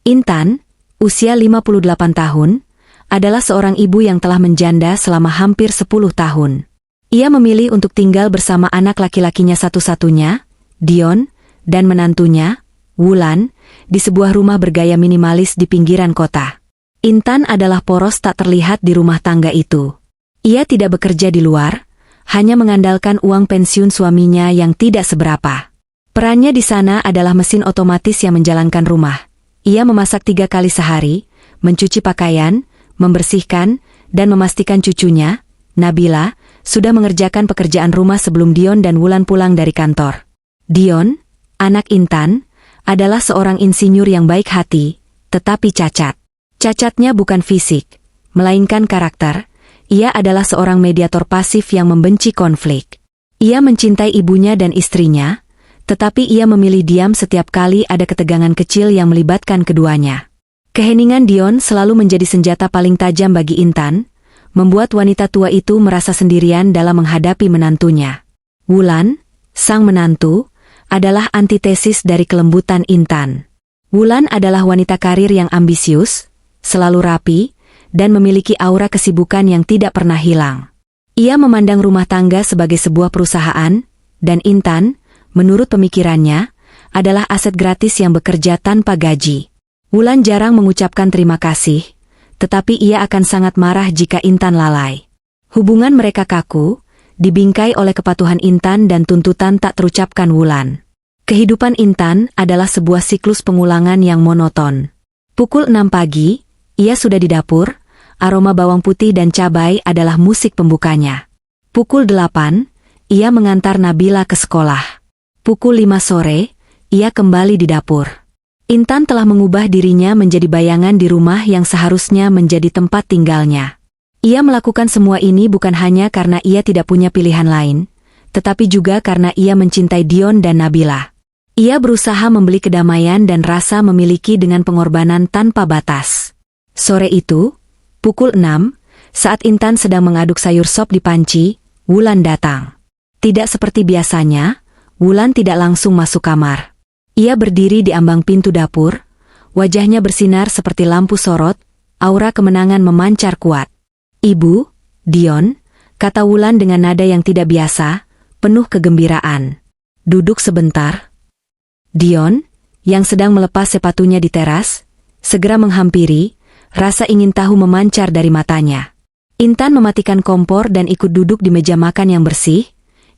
Intan, usia 58 tahun, adalah seorang ibu yang telah menjanda selama hampir 10 tahun. Ia memilih untuk tinggal bersama anak laki-lakinya satu-satunya, Dion, dan menantunya, Wulan, di sebuah rumah bergaya minimalis di pinggiran kota. Intan adalah poros tak terlihat di rumah tangga itu. Ia tidak bekerja di luar, hanya mengandalkan uang pensiun suaminya yang tidak seberapa. Perannya di sana adalah mesin otomatis yang menjalankan rumah. Ia memasak 3 kali sehari, mencuci pakaian, membersihkan, dan memastikan cucunya, Nabila, sudah mengerjakan pekerjaan rumah sebelum Dion dan Wulan pulang dari kantor. Dion, anak Intan, adalah seorang insinyur yang baik hati, tetapi cacat. Cacatnya bukan fisik, melainkan karakter. Ia adalah seorang mediator pasif yang membenci konflik. Ia mencintai ibunya dan istrinya, tetapi ia memilih diam setiap kali ada ketegangan kecil yang melibatkan keduanya. Keheningan Dion selalu menjadi senjata paling tajam bagi Intan, membuat wanita tua itu merasa sendirian dalam menghadapi menantunya. Wulan, sang menantu, adalah antitesis dari kelembutan Intan. Wulan adalah wanita karir yang ambisius, selalu rapi, dan memiliki aura kesibukan yang tidak pernah hilang. Ia memandang rumah tangga sebagai sebuah perusahaan, dan Intan, menurut pemikirannya, adalah aset gratis yang bekerja tanpa gaji. Wulan jarang mengucapkan terima kasih, tetapi ia akan sangat marah jika Intan lalai. Hubungan mereka kaku, dibingkai oleh kepatuhan Intan dan tuntutan tak terucapkan Wulan. Kehidupan Intan adalah sebuah siklus pengulangan yang monoton. Pukul 6 pagi, ia sudah di dapur, aroma bawang putih dan cabai adalah musik pembukanya. Pukul 8, ia mengantar Nabila ke sekolah. Pukul 5 sore, ia kembali di dapur. Intan telah mengubah dirinya menjadi bayangan di rumah yang seharusnya menjadi tempat tinggalnya. Ia melakukan semua ini bukan hanya karena ia tidak punya pilihan lain, tetapi juga karena ia mencintai Dion dan Nabila. Ia berusaha membeli kedamaian dan rasa memiliki dengan pengorbanan tanpa batas. Sore itu, pukul 6, saat Intan sedang mengaduk sayur sop di panci, Wulan datang. Tidak seperti biasanya, Wulan tidak langsung masuk kamar. Ia berdiri di ambang pintu dapur, wajahnya bersinar seperti lampu sorot, aura kemenangan memancar kuat. "Ibu, Dion," kata Wulan dengan nada yang tidak biasa, penuh kegembiraan. "Duduk sebentar." Dion, yang sedang melepas sepatunya di teras, segera menghampiri, rasa ingin tahu memancar dari matanya. Intan mematikan kompor dan ikut duduk di meja makan yang bersih.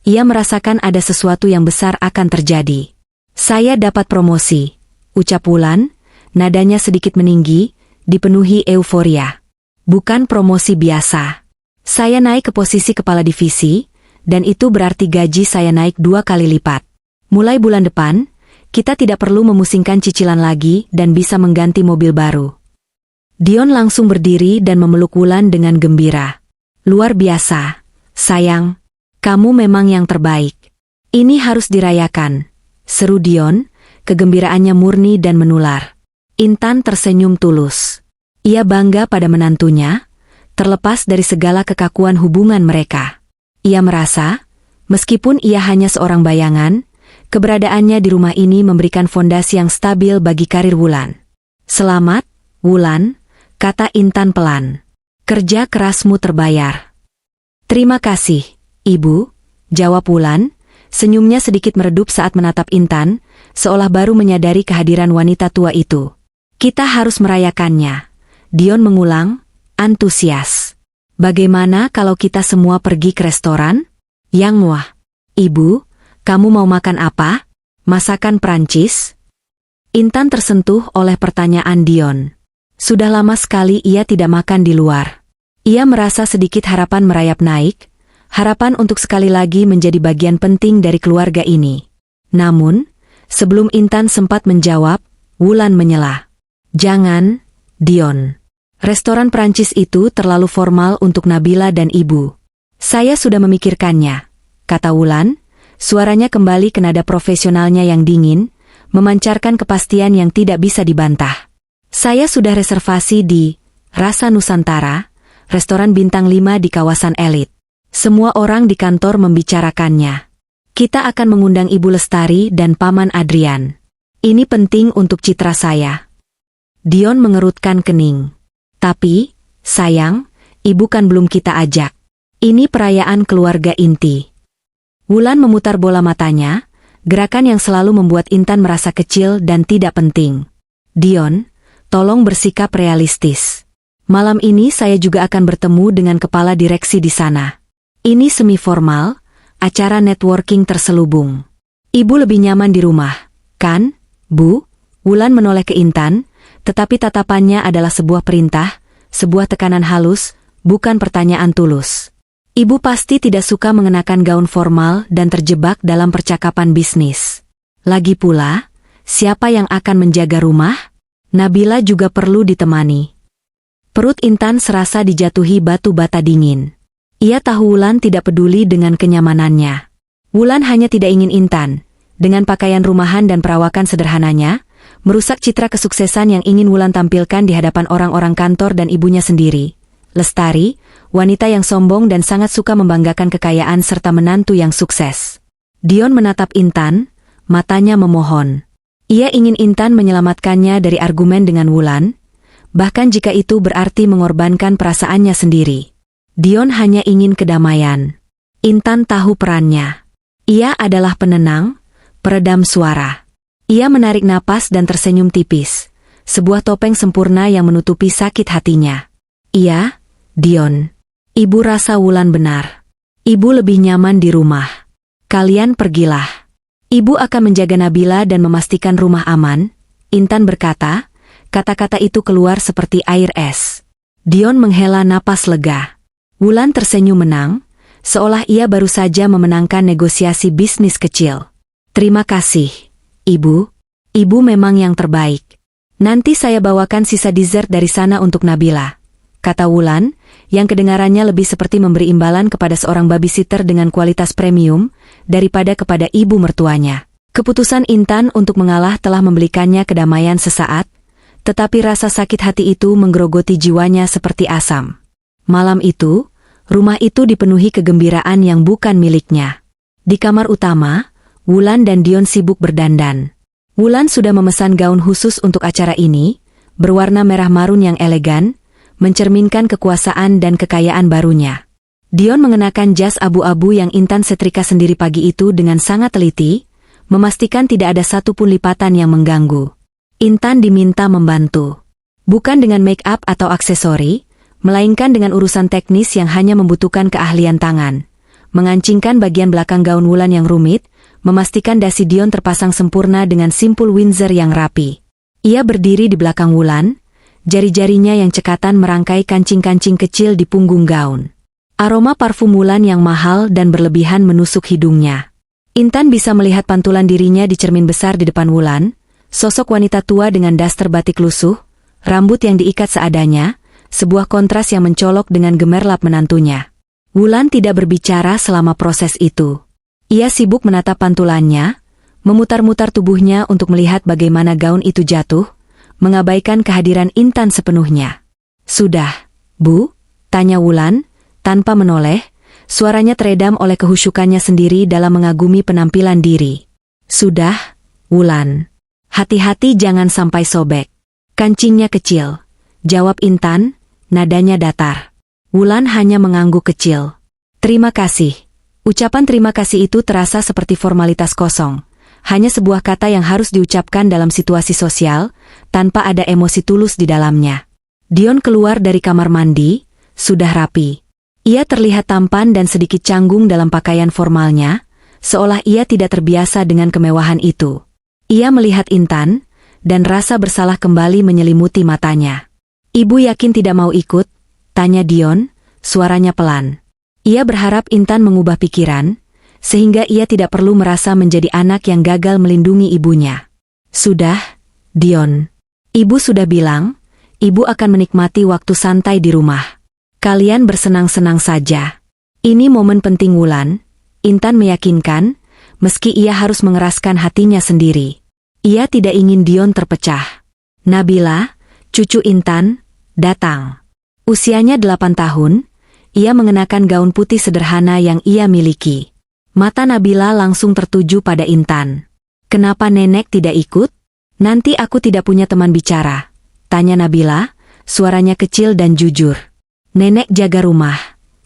Ia merasakan ada sesuatu yang besar akan terjadi. "Saya dapat promosi," ucap Wulan, nadanya sedikit meninggi, dipenuhi euforia. "Bukan promosi biasa. Saya naik ke posisi kepala divisi, dan itu berarti gaji saya naik 2 kali lipat. Mulai bulan depan, kita tidak perlu memusingkan cicilan lagi dan bisa mengganti mobil baru." Dion langsung berdiri dan memeluk Wulan dengan gembira. "Luar biasa, sayang. Kamu memang yang terbaik. Ini harus dirayakan," seru Dion, kegembiraannya murni dan menular. Intan tersenyum tulus. Ia bangga pada menantunya, terlepas dari segala kekakuan hubungan mereka. Ia merasa, meskipun ia hanya seorang bayangan, keberadaannya di rumah ini memberikan fondasi yang stabil bagi karir Wulan. "Selamat, Wulan," kata Intan pelan. "Kerja kerasmu terbayar." "Terima kasih, Ibu," jawab Wulan, senyumnya sedikit meredup saat menatap Intan, seolah baru menyadari kehadiran wanita tua itu. "Kita harus merayakannya," Dion mengulang, antusias. "Bagaimana kalau kita semua pergi ke restoran?" "Yang wah. Ibu, kamu mau makan apa? Masakan Prancis?" Intan tersentuh oleh pertanyaan Dion. Sudah lama sekali ia tidak makan di luar. Ia merasa sedikit harapan merayap naik, harapan untuk sekali lagi menjadi bagian penting dari keluarga ini. Namun, sebelum Intan sempat menjawab, Wulan menyela. "Jangan, Dion. Restoran Prancis itu terlalu formal untuk Nabila dan ibu." "Saya sudah memikirkannya," kata Wulan, suaranya kembali ke nada profesionalnya yang dingin, memancarkan kepastian yang tidak bisa dibantah. "Saya sudah reservasi di Rasa Nusantara, restoran bintang 5 di kawasan elit. Semua orang di kantor membicarakannya. Kita akan mengundang Ibu Lestari dan Paman Adrian. Ini penting untuk citra saya." Dion mengerutkan kening. Tapi, sayang, ibu kan belum kita ajak. Ini perayaan keluarga inti. Wulan memutar bola matanya, gerakan yang selalu membuat Intan merasa kecil dan tidak penting. Dion, tolong bersikap realistis. Malam ini saya juga akan bertemu dengan kepala direksi di sana. Ini semi-formal, acara networking terselubung. Ibu lebih nyaman di rumah, kan, Bu? Wulan menoleh ke Intan, tetapi tatapannya adalah sebuah perintah, sebuah tekanan halus, bukan pertanyaan tulus. Ibu pasti tidak suka mengenakan gaun formal dan terjebak dalam percakapan bisnis. Lagi pula, siapa yang akan menjaga rumah? Nabila juga perlu ditemani. Perut Intan serasa dijatuhi batu bata dingin. Ia tahu Wulan tidak peduli dengan kenyamanannya. Wulan hanya tidak ingin Intan, dengan pakaian rumahan dan perawakan sederhananya, merusak citra kesuksesan yang ingin Wulan tampilkan di hadapan orang-orang kantor dan ibunya sendiri. Lestari, wanita yang sombong dan sangat suka membanggakan kekayaan serta menantu yang sukses. Dion menatap Intan, matanya memohon. Ia ingin Intan menyelamatkannya dari argumen dengan Wulan, bahkan jika itu berarti mengorbankan perasaannya sendiri. Dion hanya ingin kedamaian. Intan tahu perannya. Ia adalah penenang, peredam suara. Ia menarik napas dan tersenyum tipis, sebuah topeng sempurna yang menutupi sakit hatinya. Iya, Dion. Ibu rasa Wulan benar. Ibu lebih nyaman di rumah. Kalian pergilah. Ibu akan menjaga Nabila dan memastikan rumah aman, Intan berkata, kata-kata itu keluar seperti air es. Dion menghela napas lega. Wulan tersenyum menang, seolah ia baru saja memenangkan negosiasi bisnis kecil. Terima kasih, Ibu. Ibu memang yang terbaik. Nanti saya bawakan sisa dessert dari sana untuk Nabila, kata Wulan, yang kedengarannya lebih seperti memberi imbalan kepada seorang babysitter dengan kualitas premium, daripada kepada ibu mertuanya. Keputusan Intan untuk mengalah telah membelikannya kedamaian sesaat, tetapi rasa sakit hati itu menggerogoti jiwanya seperti asam. Malam itu, rumah itu dipenuhi kegembiraan yang bukan miliknya. Di kamar utama, Wulan dan Dion sibuk berdandan. Wulan sudah memesan gaun khusus untuk acara ini, berwarna merah marun yang elegan, mencerminkan kekuasaan dan kekayaan barunya. Dion mengenakan jas abu-abu yang Intan setrika sendiri pagi itu dengan sangat teliti, memastikan tidak ada satupun lipatan yang mengganggu. Intan diminta membantu. Bukan dengan make up atau aksesori, melainkan dengan urusan teknis yang hanya membutuhkan keahlian tangan. Mengancingkan bagian belakang gaun Wulan yang rumit, memastikan dasi Dion terpasang sempurna dengan simpul Windsor yang rapi. Ia berdiri di belakang Wulan, jari-jarinya yang cekatan merangkai kancing-kancing kecil di punggung gaun. Aroma parfum Wulan yang mahal dan berlebihan menusuk hidungnya. Intan bisa melihat pantulan dirinya di cermin besar di depan Wulan, sosok wanita tua dengan daster batik lusuh, rambut yang diikat seadanya, sebuah kontras yang mencolok dengan gemerlap menantunya. Wulan tidak berbicara selama proses itu. Ia sibuk menatap pantulannya, memutar-mutar tubuhnya untuk melihat bagaimana gaun itu jatuh, mengabaikan kehadiran Intan sepenuhnya. Sudah, Bu? Tanya Wulan, tanpa menoleh, suaranya teredam oleh kehusyukannya sendiri dalam mengagumi penampilan diri. Sudah, Wulan. Hati-hati jangan sampai sobek. Kancingnya kecil, jawab Intan, nadanya datar. Wulan hanya mengangguk kecil. Terima kasih. Ucapan terima kasih itu terasa seperti formalitas kosong. Hanya sebuah kata yang harus diucapkan dalam situasi sosial, tanpa ada emosi tulus di dalamnya. Dion keluar dari kamar mandi, sudah rapi. Ia terlihat tampan dan sedikit canggung dalam pakaian formalnya, seolah ia tidak terbiasa dengan kemewahan itu. Ia melihat Intan, dan rasa bersalah kembali menyelimuti matanya. Ibu yakin tidak mau ikut? Tanya Dion, suaranya pelan. Ia berharap Intan mengubah pikiran, sehingga ia tidak perlu merasa menjadi anak yang gagal melindungi ibunya. Sudah, Dion. Ibu sudah bilang, ibu akan menikmati waktu santai di rumah. Kalian bersenang-senang saja. Ini momen penting Wulan, Intan meyakinkan, meski ia harus mengeraskan hatinya sendiri. Ia tidak ingin Dion terpecah. Nabila, cucu Intan, datang. Usianya 8 tahun, ia mengenakan gaun putih sederhana yang ia miliki. Mata Nabila langsung tertuju pada Intan. Kenapa nenek tidak ikut? Nanti aku tidak punya teman bicara, Tanya Nabila, suaranya kecil dan jujur. Nenek jaga rumah,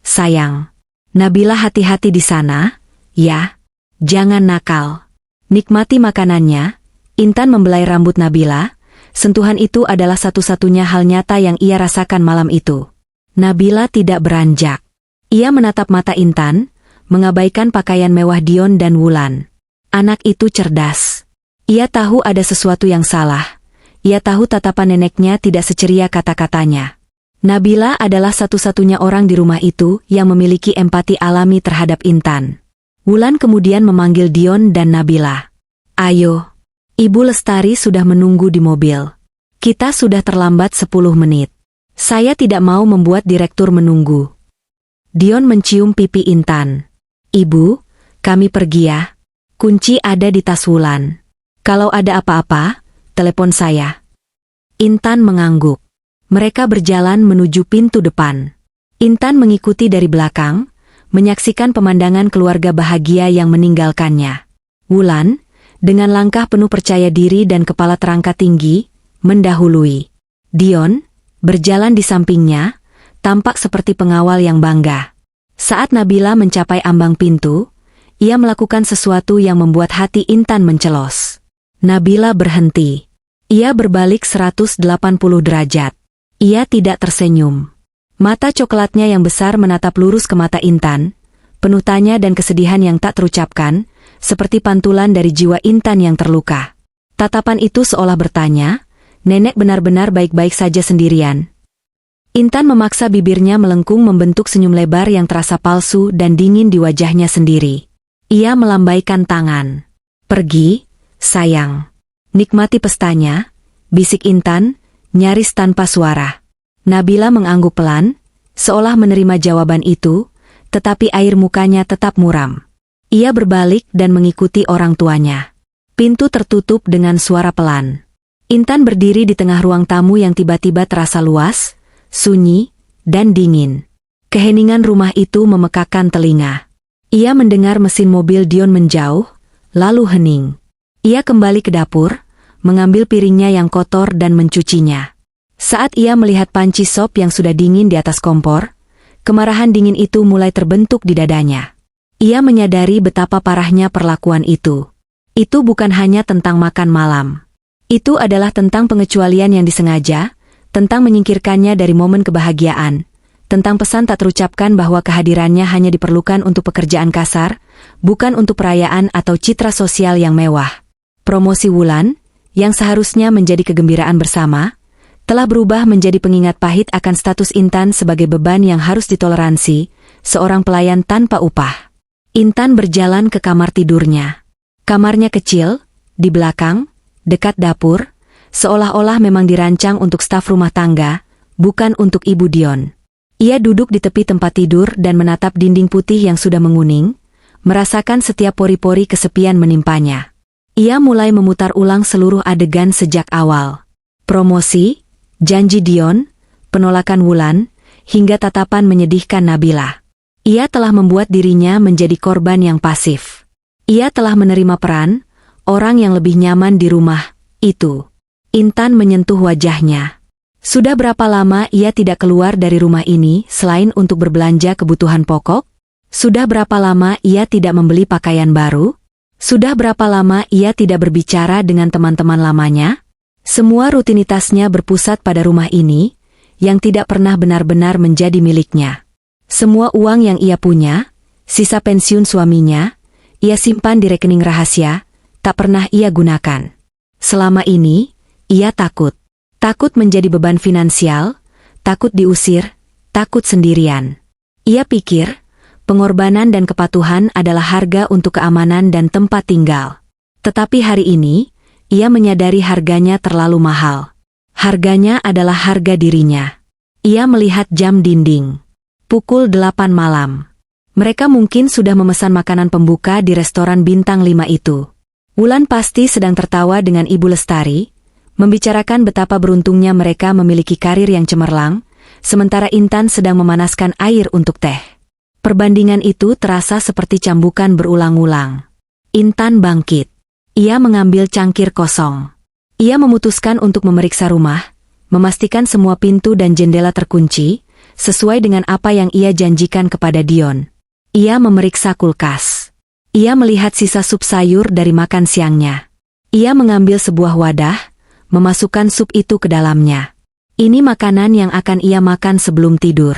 sayang. Nabila hati-hati di sana, ya. Jangan nakal. Nikmati makanannya. Intan membelai rambut Nabila. Sentuhan itu adalah satu-satunya hal nyata yang ia rasakan malam itu. Nabila tidak beranjak. Ia menatap mata Intan, mengabaikan pakaian mewah Dion dan Wulan. Anak itu cerdas. Ia tahu ada sesuatu yang salah. Ia tahu tatapan neneknya tidak seceria kata-katanya. Nabila adalah satu-satunya orang di rumah itu yang memiliki empati alami terhadap Intan. Wulan kemudian memanggil Dion dan Nabila. Ayo, Ibu Lestari sudah menunggu di mobil. Kita sudah terlambat 10 menit. Saya tidak mau membuat direktur menunggu. Dion mencium pipi Intan. Ibu, kami pergi ya. Kunci ada di tas Wulan. Kalau ada apa-apa, telepon saya. Intan mengangguk. Mereka berjalan menuju pintu depan. Intan mengikuti dari belakang, menyaksikan pemandangan keluarga bahagia yang meninggalkannya. Wulan, dengan langkah penuh percaya diri dan kepala terangkat tinggi, mendahului. Dion, berjalan di sampingnya, tampak seperti pengawal yang bangga. Saat Nabila mencapai ambang pintu, ia melakukan sesuatu yang membuat hati Intan mencelos. Nabila berhenti. Ia berbalik 180 derajat. Ia tidak tersenyum. Mata coklatnya yang besar menatap lurus ke mata Intan, penuh tanya dan kesedihan yang tak terucapkan, seperti pantulan dari jiwa Intan yang terluka. Tatapan itu seolah bertanya, nenek benar-benar baik-baik saja sendirian. Intan memaksa bibirnya melengkung membentuk senyum lebar yang terasa palsu dan dingin di wajahnya sendiri. Ia melambaikan tangan. Pergi, sayang. Nikmati pestanya, bisik Intan, nyaris tanpa suara. Nabila mengangguk pelan, seolah menerima jawaban itu, tetapi air mukanya tetap muram. Ia berbalik dan mengikuti orang tuanya. Pintu tertutup dengan suara pelan. Intan berdiri di tengah ruang tamu yang tiba-tiba terasa luas, sunyi, dan dingin. Keheningan rumah itu memekakkan telinga. Ia mendengar mesin mobil Dion menjauh, lalu hening. Ia kembali ke dapur, mengambil piringnya yang kotor dan mencucinya. Saat ia melihat panci sop yang sudah dingin di atas kompor, kemarahan dingin itu mulai terbentuk di dadanya. Ia menyadari betapa parahnya perlakuan itu. Itu bukan hanya tentang makan malam. Itu adalah tentang pengecualian yang disengaja, tentang menyingkirkannya dari momen kebahagiaan, tentang pesan tak terucapkan bahwa kehadirannya hanya diperlukan untuk pekerjaan kasar, bukan untuk perayaan atau citra sosial yang mewah. Promosi Wulan, yang seharusnya menjadi kegembiraan bersama, telah berubah menjadi pengingat pahit akan status Intan sebagai beban yang harus ditoleransi, seorang pelayan tanpa upah. Intan berjalan ke kamar tidurnya. Kamarnya kecil, di belakang, dekat dapur, seolah-olah memang dirancang untuk staf rumah tangga, bukan untuk Ibu Dion. Ia duduk di tepi tempat tidur dan menatap dinding putih yang sudah menguning, merasakan setiap pori-pori kesepian menimpanya. Ia mulai memutar ulang seluruh adegan sejak awal. Promosi, janji Dion, penolakan Wulan, hingga tatapan menyedihkan Nabila. Ia telah membuat dirinya menjadi korban yang pasif. Ia telah menerima peran orang yang lebih nyaman di rumah itu. Intan menyentuh wajahnya. Sudah berapa lama ia tidak keluar dari rumah ini selain untuk berbelanja kebutuhan pokok? Sudah berapa lama ia tidak membeli pakaian baru? Sudah berapa lama ia tidak berbicara dengan teman-teman lamanya? Semua rutinitasnya berpusat pada rumah ini, yang tidak pernah benar-benar menjadi miliknya. Semua uang yang ia punya, sisa pensiun suaminya, ia simpan di rekening rahasia, tak pernah ia gunakan. Selama ini, ia takut. Takut menjadi beban finansial, takut diusir, takut sendirian. Ia pikir, pengorbanan dan kepatuhan adalah harga untuk keamanan dan tempat tinggal. Tetapi hari ini, ia menyadari harganya terlalu mahal. Harganya adalah harga dirinya. Ia melihat jam dinding. Pukul 8 malam. Mereka mungkin sudah memesan makanan pembuka di restoran bintang 5 itu. Wulan pasti sedang tertawa dengan Ibu Lestari, membicarakan betapa beruntungnya mereka memiliki karir yang cemerlang, sementara Intan sedang memanaskan air untuk teh. Perbandingan itu terasa seperti cambukan berulang-ulang. Intan bangkit. Ia mengambil cangkir kosong. Ia memutuskan untuk memeriksa rumah, memastikan semua pintu dan jendela terkunci, sesuai dengan apa yang ia janjikan kepada Dion. Ia memeriksa kulkas. Ia melihat sisa sup sayur dari makan siangnya. Ia mengambil sebuah wadah, memasukkan sup itu ke dalamnya. Ini makanan yang akan ia makan sebelum tidur.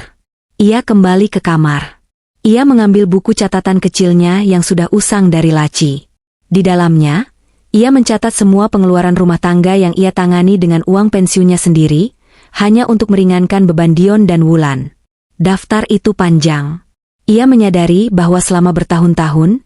Ia kembali ke kamar. Ia mengambil buku catatan kecilnya yang sudah usang dari laci. Di dalamnya, ia mencatat semua pengeluaran rumah tangga yang ia tangani dengan uang pensiunnya sendiri, hanya untuk meringankan beban Dion dan Wulan. Daftar itu panjang. Ia menyadari bahwa selama bertahun-tahun,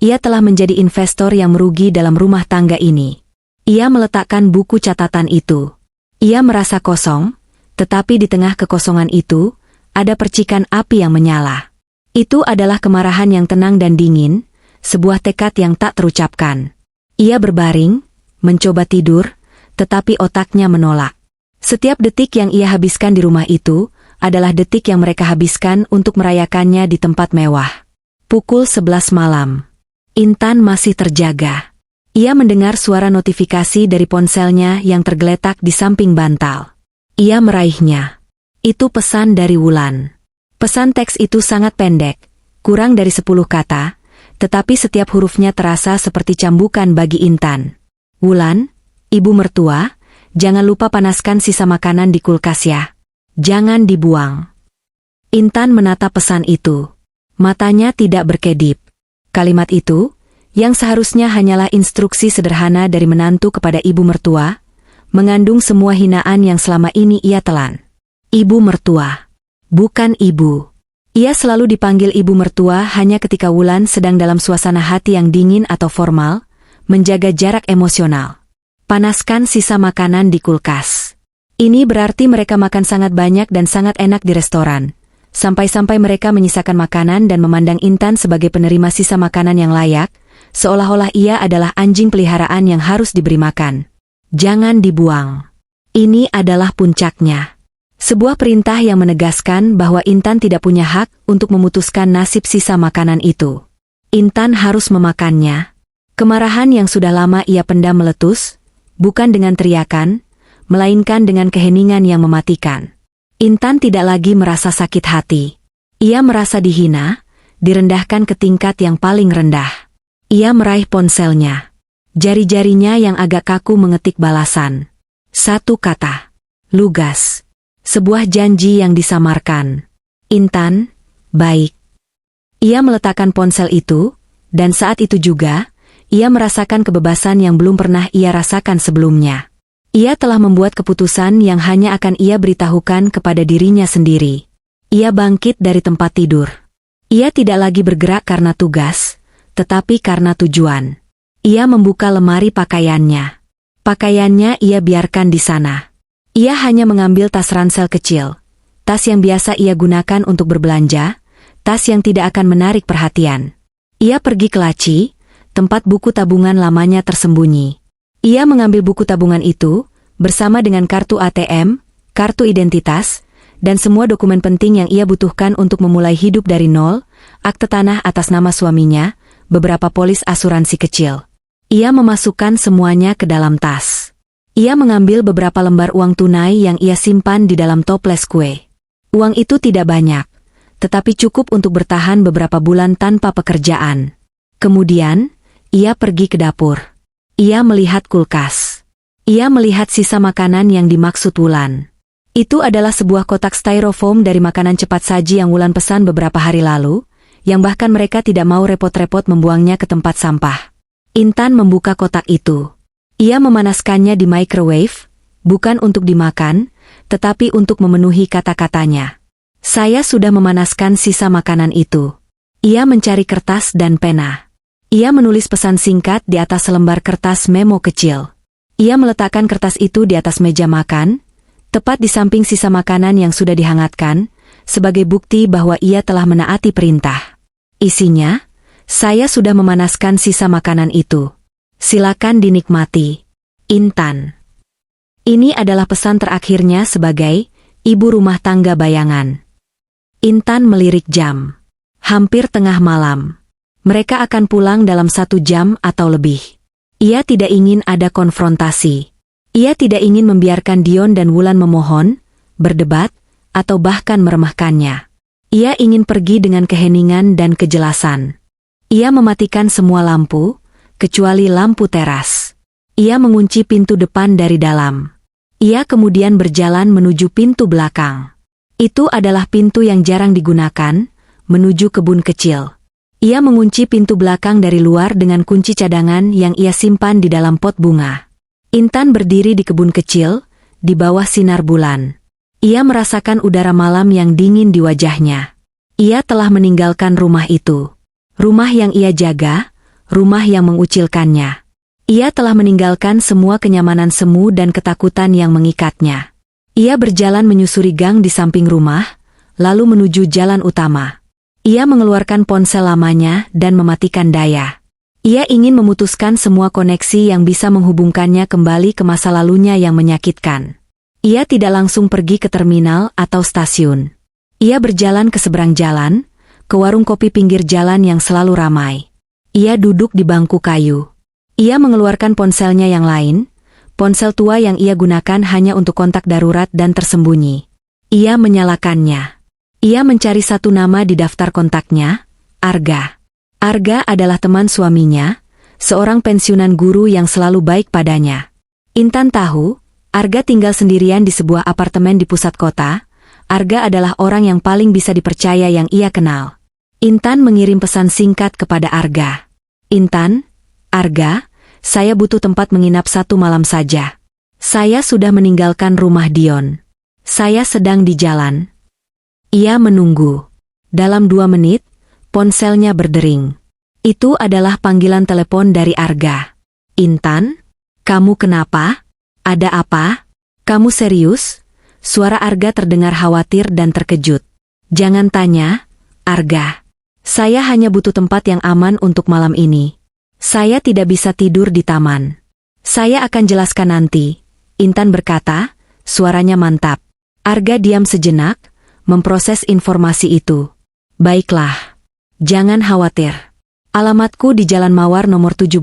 ia telah menjadi investor yang merugi dalam rumah tangga ini. Ia meletakkan buku catatan itu. Ia merasa kosong, tetapi di tengah kekosongan itu, ada percikan api yang menyala. Itu adalah kemarahan yang tenang dan dingin, sebuah tekad yang tak terucapkan. Ia berbaring, mencoba tidur, tetapi otaknya menolak. Setiap detik yang ia habiskan di rumah itu, adalah detik yang mereka habiskan untuk merayakannya di tempat mewah. Pukul 11 malam. Intan masih terjaga. Ia mendengar suara notifikasi dari ponselnya yang tergeletak di samping bantal. Ia meraihnya. Itu pesan dari Wulan. Pesan teks itu sangat pendek, kurang dari 10 kata, tetapi setiap hurufnya terasa seperti cambukan bagi Intan. Wulan, ibu mertua, jangan lupa panaskan sisa makanan di kulkas ya. Jangan dibuang. Intan menatap pesan itu. Matanya tidak berkedip. Kalimat itu, yang seharusnya hanyalah instruksi sederhana dari menantu kepada ibu mertua, mengandung semua hinaan yang selama ini ia telan. Ibu mertua. Bukan ibu. Ia selalu dipanggil ibu mertua hanya ketika Wulan sedang dalam suasana hati yang dingin atau formal, menjaga jarak emosional. Panaskan sisa makanan di kulkas. Ini berarti mereka makan sangat banyak dan sangat enak di restoran. Sampai-sampai mereka menyisakan makanan dan memandang Intan sebagai penerima sisa makanan yang layak, seolah-olah ia adalah anjing peliharaan yang harus diberi makan. Jangan dibuang. Ini adalah puncaknya. Sebuah perintah yang menegaskan bahwa Intan tidak punya hak untuk memutuskan nasib sisa makanan itu. Intan harus memakannya. Kemarahan yang sudah lama ia pendam meletus, bukan dengan teriakan, melainkan dengan keheningan yang mematikan. Intan tidak lagi merasa sakit hati. Ia merasa dihina, direndahkan ke tingkat yang paling rendah. Ia meraih ponselnya. Jari-jarinya yang agak kaku mengetik balasan. Satu kata. Lugas. Sebuah janji yang disamarkan. Intan, baik. Ia meletakkan ponsel itu, dan saat itu juga, ia merasakan kebebasan yang belum pernah ia rasakan sebelumnya. Ia telah membuat keputusan yang hanya akan ia beritahukan kepada dirinya sendiri. Ia bangkit dari tempat tidur. Ia tidak lagi bergerak karena tugas, tetapi karena tujuan. Ia membuka lemari pakaiannya. Pakaiannya ia biarkan di sana. Ia hanya mengambil tas ransel kecil, tas yang biasa ia gunakan untuk berbelanja, tas yang tidak akan menarik perhatian. Ia pergi ke laci, tempat buku tabungan lamanya tersembunyi. Ia mengambil buku tabungan itu, bersama dengan kartu ATM, kartu identitas, dan semua dokumen penting yang ia butuhkan untuk memulai hidup dari nol, akte tanah atas nama suaminya, beberapa polis asuransi kecil. Ia memasukkan semuanya ke dalam tas. Ia mengambil beberapa lembar uang tunai yang ia simpan di dalam toples kue. Uang itu tidak banyak, tetapi cukup untuk bertahan beberapa bulan tanpa pekerjaan. Kemudian, ia pergi ke dapur. Ia melihat kulkas. Ia melihat sisa makanan yang dimaksud Wulan. Itu adalah sebuah kotak styrofoam dari makanan cepat saji yang Wulan pesan beberapa hari lalu, yang bahkan mereka tidak mau repot-repot membuangnya ke tempat sampah. Intan membuka kotak itu. Ia memanaskannya di microwave, bukan untuk dimakan, tetapi untuk memenuhi kata-katanya. Saya sudah memanaskan sisa makanan itu. Ia mencari kertas dan pena. Ia menulis pesan singkat di atas selembar kertas memo kecil. Ia meletakkan kertas itu di atas meja makan, tepat di samping sisa makanan yang sudah dihangatkan, sebagai bukti bahwa ia telah menaati perintah. Isinya, saya sudah memanaskan sisa makanan itu. Silakan dinikmati. Intan. Ini adalah pesan terakhirnya sebagai ibu rumah tangga bayangan. Intan melirik jam. Hampir tengah malam. Mereka akan pulang dalam 1 jam atau lebih. Ia tidak ingin ada konfrontasi. Ia tidak ingin membiarkan Dion dan Wulan memohon, berdebat, atau bahkan meremehkannya. Ia ingin pergi dengan keheningan dan kejelasan. Ia mematikan semua lampu, kecuali lampu teras. Ia mengunci pintu depan dari dalam. Ia kemudian berjalan menuju pintu belakang. Itu adalah pintu yang jarang digunakan, menuju kebun kecil. Ia mengunci pintu belakang dari luar dengan kunci cadangan yang ia simpan di dalam pot bunga. Intan berdiri di kebun kecil, di bawah sinar bulan. Ia merasakan udara malam yang dingin di wajahnya. Ia telah meninggalkan rumah itu. Rumah yang ia jaga, rumah yang mengucilkannya. Ia telah meninggalkan semua kenyamanan semu dan ketakutan yang mengikatnya. Ia berjalan menyusuri gang di samping rumah, lalu menuju jalan utama. Ia mengeluarkan ponsel lamanya dan mematikan daya. Ia ingin memutuskan semua koneksi yang bisa menghubungkannya kembali ke masa lalunya yang menyakitkan. Ia tidak langsung pergi ke terminal atau stasiun. Ia berjalan ke seberang jalan, ke warung kopi pinggir jalan yang selalu ramai. Ia duduk di bangku kayu. Ia mengeluarkan ponselnya yang lain, ponsel tua yang ia gunakan hanya untuk kontak darurat dan tersembunyi. Ia menyalakannya. Ia mencari satu nama di daftar kontaknya, Arga. Arga adalah teman suaminya, seorang pensiunan guru yang selalu baik padanya. Intan tahu, Arga tinggal sendirian di sebuah apartemen di pusat kota. Arga adalah orang yang paling bisa dipercaya yang ia kenal. Intan mengirim pesan singkat kepada Arga. Intan, Arga, saya butuh tempat menginap 1 malam saja. Saya sudah meninggalkan rumah Dion. Saya sedang di jalan. Ia menunggu. Dalam 2 menit, ponselnya berdering. Itu adalah panggilan telepon dari Arga. Intan? Kamu kenapa? Ada apa? Kamu serius? Suara Arga terdengar khawatir dan terkejut. Jangan tanya, Arga. Saya hanya butuh tempat yang aman untuk malam ini. Saya tidak bisa tidur di taman. Saya akan jelaskan nanti, Intan berkata, suaranya mantap. Arga diam sejenak, memproses informasi itu. Baiklah. Jangan khawatir. Alamatku di Jalan Mawar nomor 17,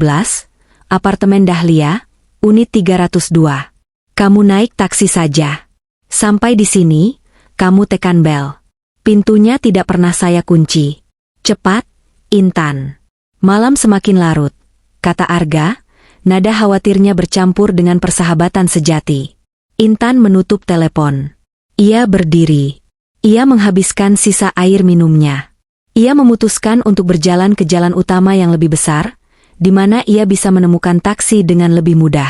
apartemen Dahlia, unit 302. Kamu naik taksi saja. Sampai di sini, kamu tekan bel. Pintunya tidak pernah saya kunci. Cepat, Intan. Malam semakin larut, kata Arga, nada khawatirnya bercampur dengan persahabatan sejati. Intan menutup telepon. Ia berdiri. Ia menghabiskan sisa air minumnya. Ia memutuskan untuk berjalan ke jalan utama yang lebih besar, di mana ia bisa menemukan taksi dengan lebih mudah.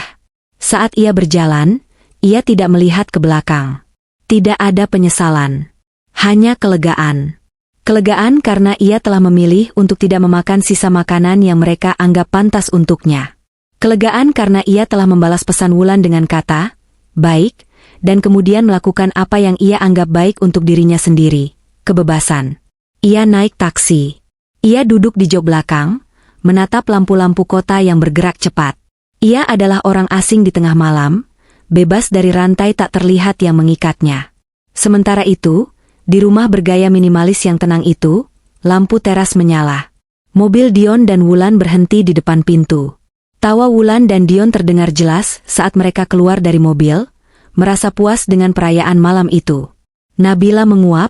Saat ia berjalan, ia tidak melihat ke belakang. Tidak ada penyesalan. Hanya kelegaan. Kelegaan karena ia telah memilih untuk tidak memakan sisa makanan yang mereka anggap pantas untuknya. Kelegaan karena ia telah membalas pesan Wulan dengan kata, baik, dan kemudian melakukan apa yang ia anggap baik untuk dirinya sendiri, kebebasan. Ia naik taksi. Ia duduk di jok belakang, menatap lampu-lampu kota yang bergerak cepat. Ia adalah orang asing di tengah malam, bebas dari rantai tak terlihat yang mengikatnya. Sementara itu, di rumah bergaya minimalis yang tenang itu, lampu teras menyala. Mobil Dion dan Wulan berhenti di depan pintu. Tawa Wulan dan Dion terdengar jelas saat mereka keluar dari mobil, merasa puas dengan perayaan malam itu. Nabila menguap,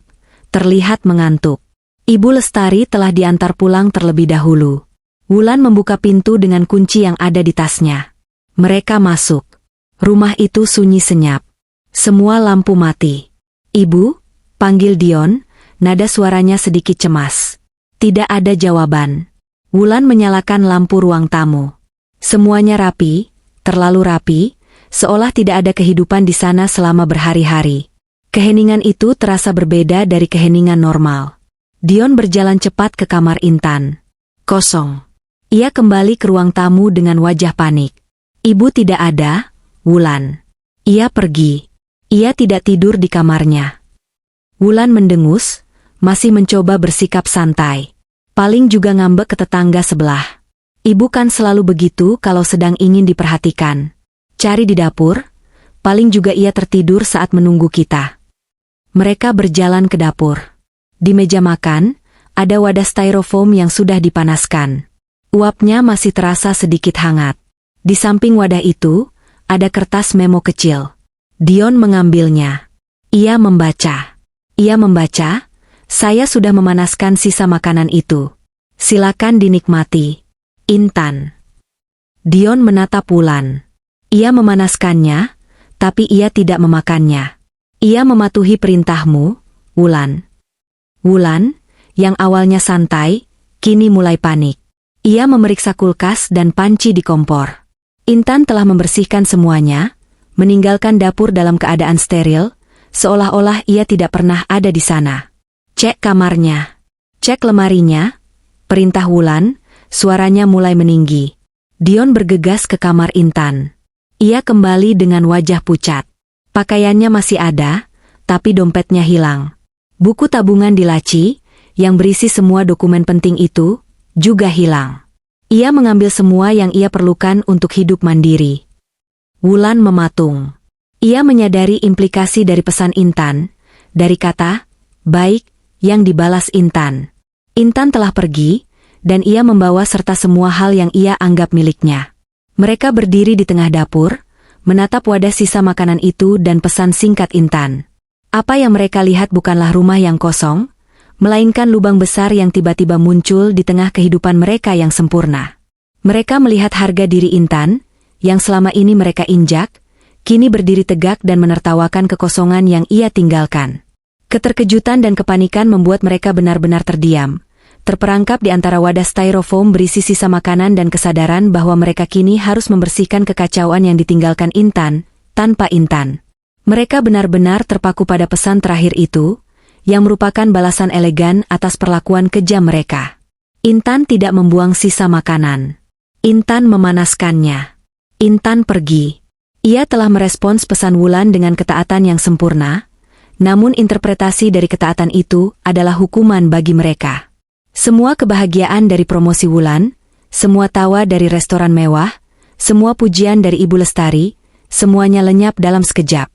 terlihat mengantuk. Ibu Lestari telah diantar pulang terlebih dahulu. Wulan membuka pintu dengan kunci yang ada di tasnya. Mereka masuk. Rumah itu sunyi senyap. Semua lampu mati. Ibu, panggil Dion, nada suaranya sedikit cemas. Tidak ada jawaban. Wulan menyalakan lampu ruang tamu. Semuanya rapi, terlalu rapi, seolah tidak ada kehidupan di sana selama berhari-hari. Keheningan itu terasa berbeda dari keheningan normal. Dion berjalan cepat ke kamar Intan. Kosong. Ia kembali ke ruang tamu dengan wajah panik. Ibu tidak ada, Wulan. Ia pergi. Ia tidak tidur di kamarnya. Wulan mendengus, masih mencoba bersikap santai. Paling juga ngambek ke tetangga sebelah. Ibu kan selalu begitu kalau sedang ingin diperhatikan. Cari di dapur, paling juga ia tertidur saat menunggu kita. Mereka berjalan ke dapur. Di meja makan, ada wadah styrofoam yang sudah dipanaskan. Uapnya masih terasa sedikit hangat. Di samping wadah itu, ada kertas memo kecil. Dion mengambilnya. Ia membaca. Saya sudah memanaskan sisa makanan itu. Silakan dinikmati. Intan. Dion menatap Wulan. Ia memanaskannya, tapi ia tidak memakannya. Ia mematuhi perintahmu, Wulan. Wulan, yang awalnya santai, kini mulai panik. Ia memeriksa kulkas dan panci di kompor. Intan telah membersihkan semuanya, meninggalkan dapur dalam keadaan steril, seolah-olah ia tidak pernah ada di sana. Cek kamarnya. Cek lemarinya. Perintah Wulan, suaranya mulai meninggi. Dion bergegas ke kamar Intan. Ia kembali dengan wajah pucat. Pakaiannya masih ada, tapi dompetnya hilang. Buku tabungan di laci, yang berisi semua dokumen penting itu, juga hilang. Ia mengambil semua yang ia perlukan untuk hidup mandiri. Wulan mematung. Ia menyadari implikasi dari pesan Intan, dari kata, baik, yang dibalas Intan. Intan telah pergi, dan ia membawa serta semua hal yang ia anggap miliknya. Mereka berdiri di tengah dapur, menatap wadah sisa makanan itu dan pesan singkat Intan. Apa yang mereka lihat bukanlah rumah yang kosong, melainkan lubang besar yang tiba-tiba muncul di tengah kehidupan mereka yang sempurna. Mereka melihat harga diri Intan, yang selama ini mereka injak, kini berdiri tegak dan menertawakan kekosongan yang ia tinggalkan. Keterkejutan dan kepanikan membuat mereka benar-benar terdiam, terperangkap di antara wadah styrofoam berisi sisa makanan dan kesadaran bahwa mereka kini harus membersihkan kekacauan yang ditinggalkan Intan, tanpa Intan. Mereka benar-benar terpaku pada pesan terakhir itu, yang merupakan balasan elegan atas perlakuan kejam mereka. Intan tidak membuang sisa makanan. Intan memanaskannya. Intan pergi. Ia telah merespons pesan Wulan dengan ketaatan yang sempurna, namun interpretasi dari ketaatan itu adalah hukuman bagi mereka. Semua kebahagiaan dari promosi Wulan, semua tawa dari restoran mewah, semua pujian dari Ibu Lestari, semuanya lenyap dalam sekejap.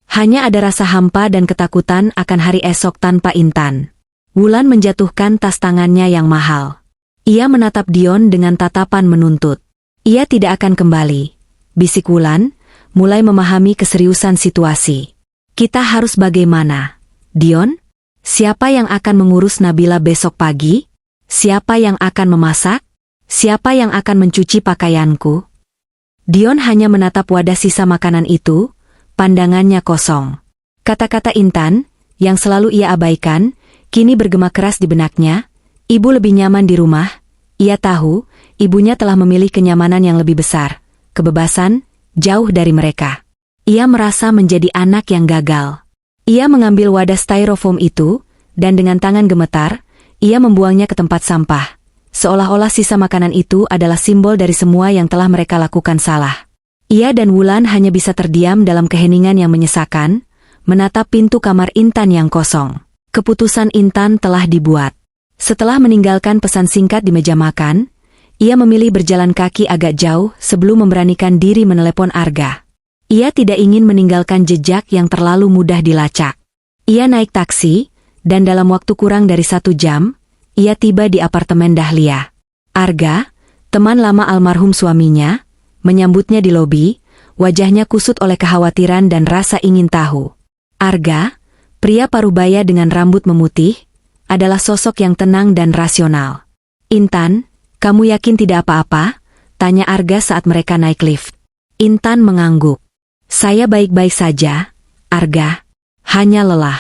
Hanya ada rasa hampa dan ketakutan akan hari esok tanpa Intan. Wulan menjatuhkan tas tangannya yang mahal. Ia menatap Dion dengan tatapan menuntut. Ia tidak akan kembali. Bisik Wulan, mulai memahami keseriusan situasi. Kita harus bagaimana? Dion? Siapa yang akan mengurus Nabila besok pagi? Siapa yang akan memasak? Siapa yang akan mencuci pakaianku? Dion hanya menatap wadah sisa makanan itu, pandangannya kosong. Kata-kata Intan, yang selalu ia abaikan, kini bergema keras di benaknya. Ibu lebih nyaman di rumah. Ia tahu, ibunya telah memilih kenyamanan yang lebih besar, kebebasan, jauh dari mereka. Ia merasa menjadi anak yang gagal. Ia mengambil wadah styrofoam itu, dan dengan tangan gemetar, ia membuangnya ke tempat sampah. Seolah-olah sisa makanan itu adalah simbol dari semua yang telah mereka lakukan salah. Ia dan Wulan hanya bisa terdiam dalam keheningan yang menyesakan, menatap pintu kamar Intan yang kosong. Keputusan Intan telah dibuat. Setelah meninggalkan pesan singkat di meja makan, ia memilih berjalan kaki agak jauh sebelum memberanikan diri menelepon Arga. Ia tidak ingin meninggalkan jejak yang terlalu mudah dilacak. Ia naik taksi, dan dalam waktu kurang dari 1 jam, ia tiba di apartemen Dahlia. Arga, teman lama almarhum suaminya, menyambutnya di lobi, wajahnya kusut oleh kekhawatiran dan rasa ingin tahu. Arga, pria parubaya dengan rambut memutih, adalah sosok yang tenang dan rasional. Intan, kamu yakin tidak apa-apa? Tanya Arga saat mereka naik lift. Intan mengangguk. Saya baik-baik saja, Arga. Hanya lelah.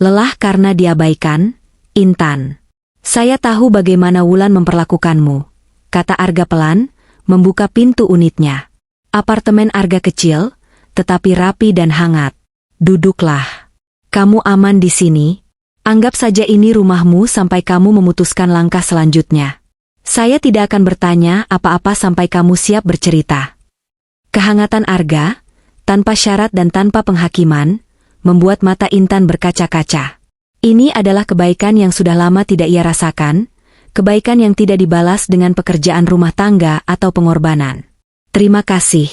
Lelah karena diabaikan, Intan. Saya tahu bagaimana Wulan memperlakukanmu, kata Arga pelan, membuka pintu unitnya. Apartemen Arga kecil, tetapi rapi dan hangat. Duduklah. Kamu aman di sini. Anggap saja ini rumahmu sampai kamu memutuskan langkah selanjutnya. Saya tidak akan bertanya apa-apa sampai kamu siap bercerita. Kehangatan Arga, tanpa syarat dan tanpa penghakiman, membuat mata Intan berkaca-kaca. Ini adalah kebaikan yang sudah lama tidak ia rasakan, kebaikan yang tidak dibalas dengan pekerjaan rumah tangga atau pengorbanan. Terima kasih,